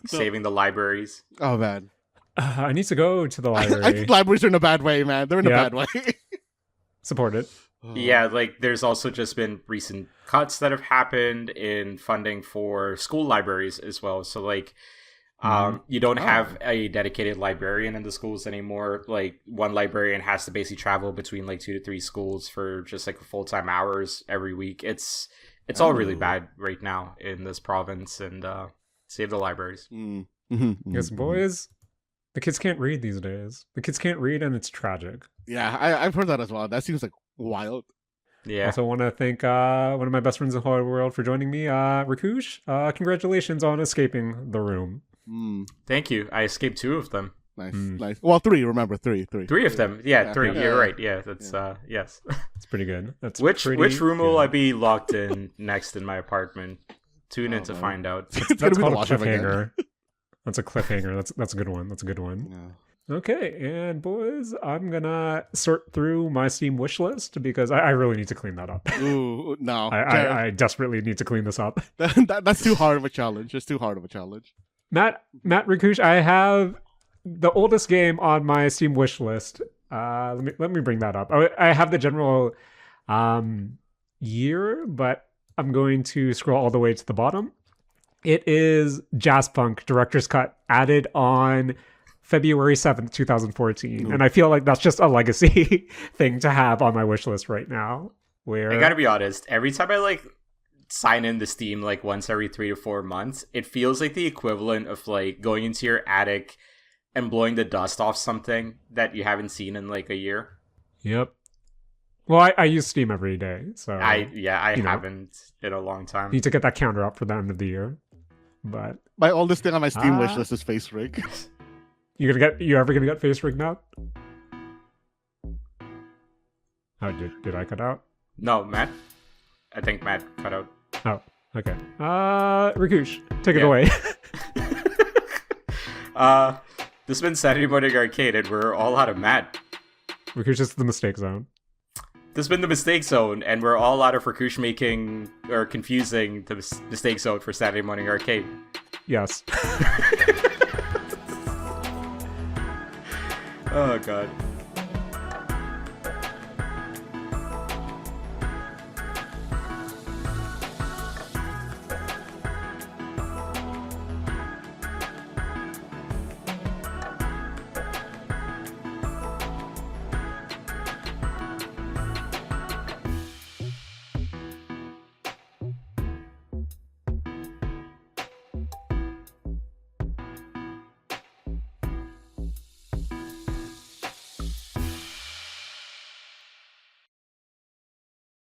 S3: saving the libraries.
S2: Oh man,
S1: I need to go to the library.
S2: I think libraries are in a bad way, man. They're in a bad way.
S1: Support it.
S3: Yeah, like there's also just been recent cuts that have happened in funding for school libraries as well. So like you don't have a dedicated librarian in the schools anymore. Like one librarian has to basically travel between like 2 to 3 schools for just like full-time hours every week. It's all really bad right now in this province, and save the libraries.
S1: Yes, boys. The kids can't read these days. The kids can't read, and it's tragic.
S2: Yeah, I've heard that as well. That seems like wild.
S3: Yeah.
S1: Also want to thank one of my best friends in the whole world for joining me, Rakush. Congratulations on escaping the room.
S3: Thank you. I escaped 2 of them.
S2: Nice. Well, 3. Remember, 3.
S3: 3 of them. Yeah, 3. You're right. Yeah, that's yes.
S1: It's pretty good. That's
S3: which room will
S1: good.
S3: I be locked in next in my apartment? Tune in to find out.
S1: That's called a cliffhanger. That's a cliffhanger. That's a good one. That's a good one.
S2: Yeah.
S1: Okay, and boys, I'm gonna sort through my Steam wish list because I really need to clean that up.
S2: Ooh, no.
S1: I desperately need to clean this up.
S2: That's too hard of a challenge. It's too hard of a challenge.
S1: Matt Rakush, I have the oldest game on my Steam wish list. Let me bring that up. I have the general year, but I'm going to scroll all the way to the bottom. It is Jazz Punk Director's Cut, added on February 7th, 2014.
S2: Ooh.
S1: And I feel like that's just a legacy thing to have on my wish list right now. Where
S3: I gotta be honest, every time I like sign in to Steam like once every 3 to 4 months, it feels like the equivalent of like going into your attic and blowing the dust off something that you haven't seen in like a year.
S1: Yep. Well, I use Steam every day, so
S3: I haven't in a long time.
S1: need to get that counter up for the end of the year. But
S2: My oldest thing on my Steam wish list is Face Rig.
S1: you ever gonna get face rigged out? Oh, did I cut out?
S3: No, Matt. I think Matt cut out.
S1: Oh, okay. Rakush, take it away.
S3: This has been Saturday Morning Arcade, and we're all out of Matt.
S1: Rakush is the mistake zone.
S3: This has been the Mistake Zone, and we're all out of Rakush making or confusing the Mistake Zone for Saturday Morning Arcade.
S1: Yes.
S3: Oh, God.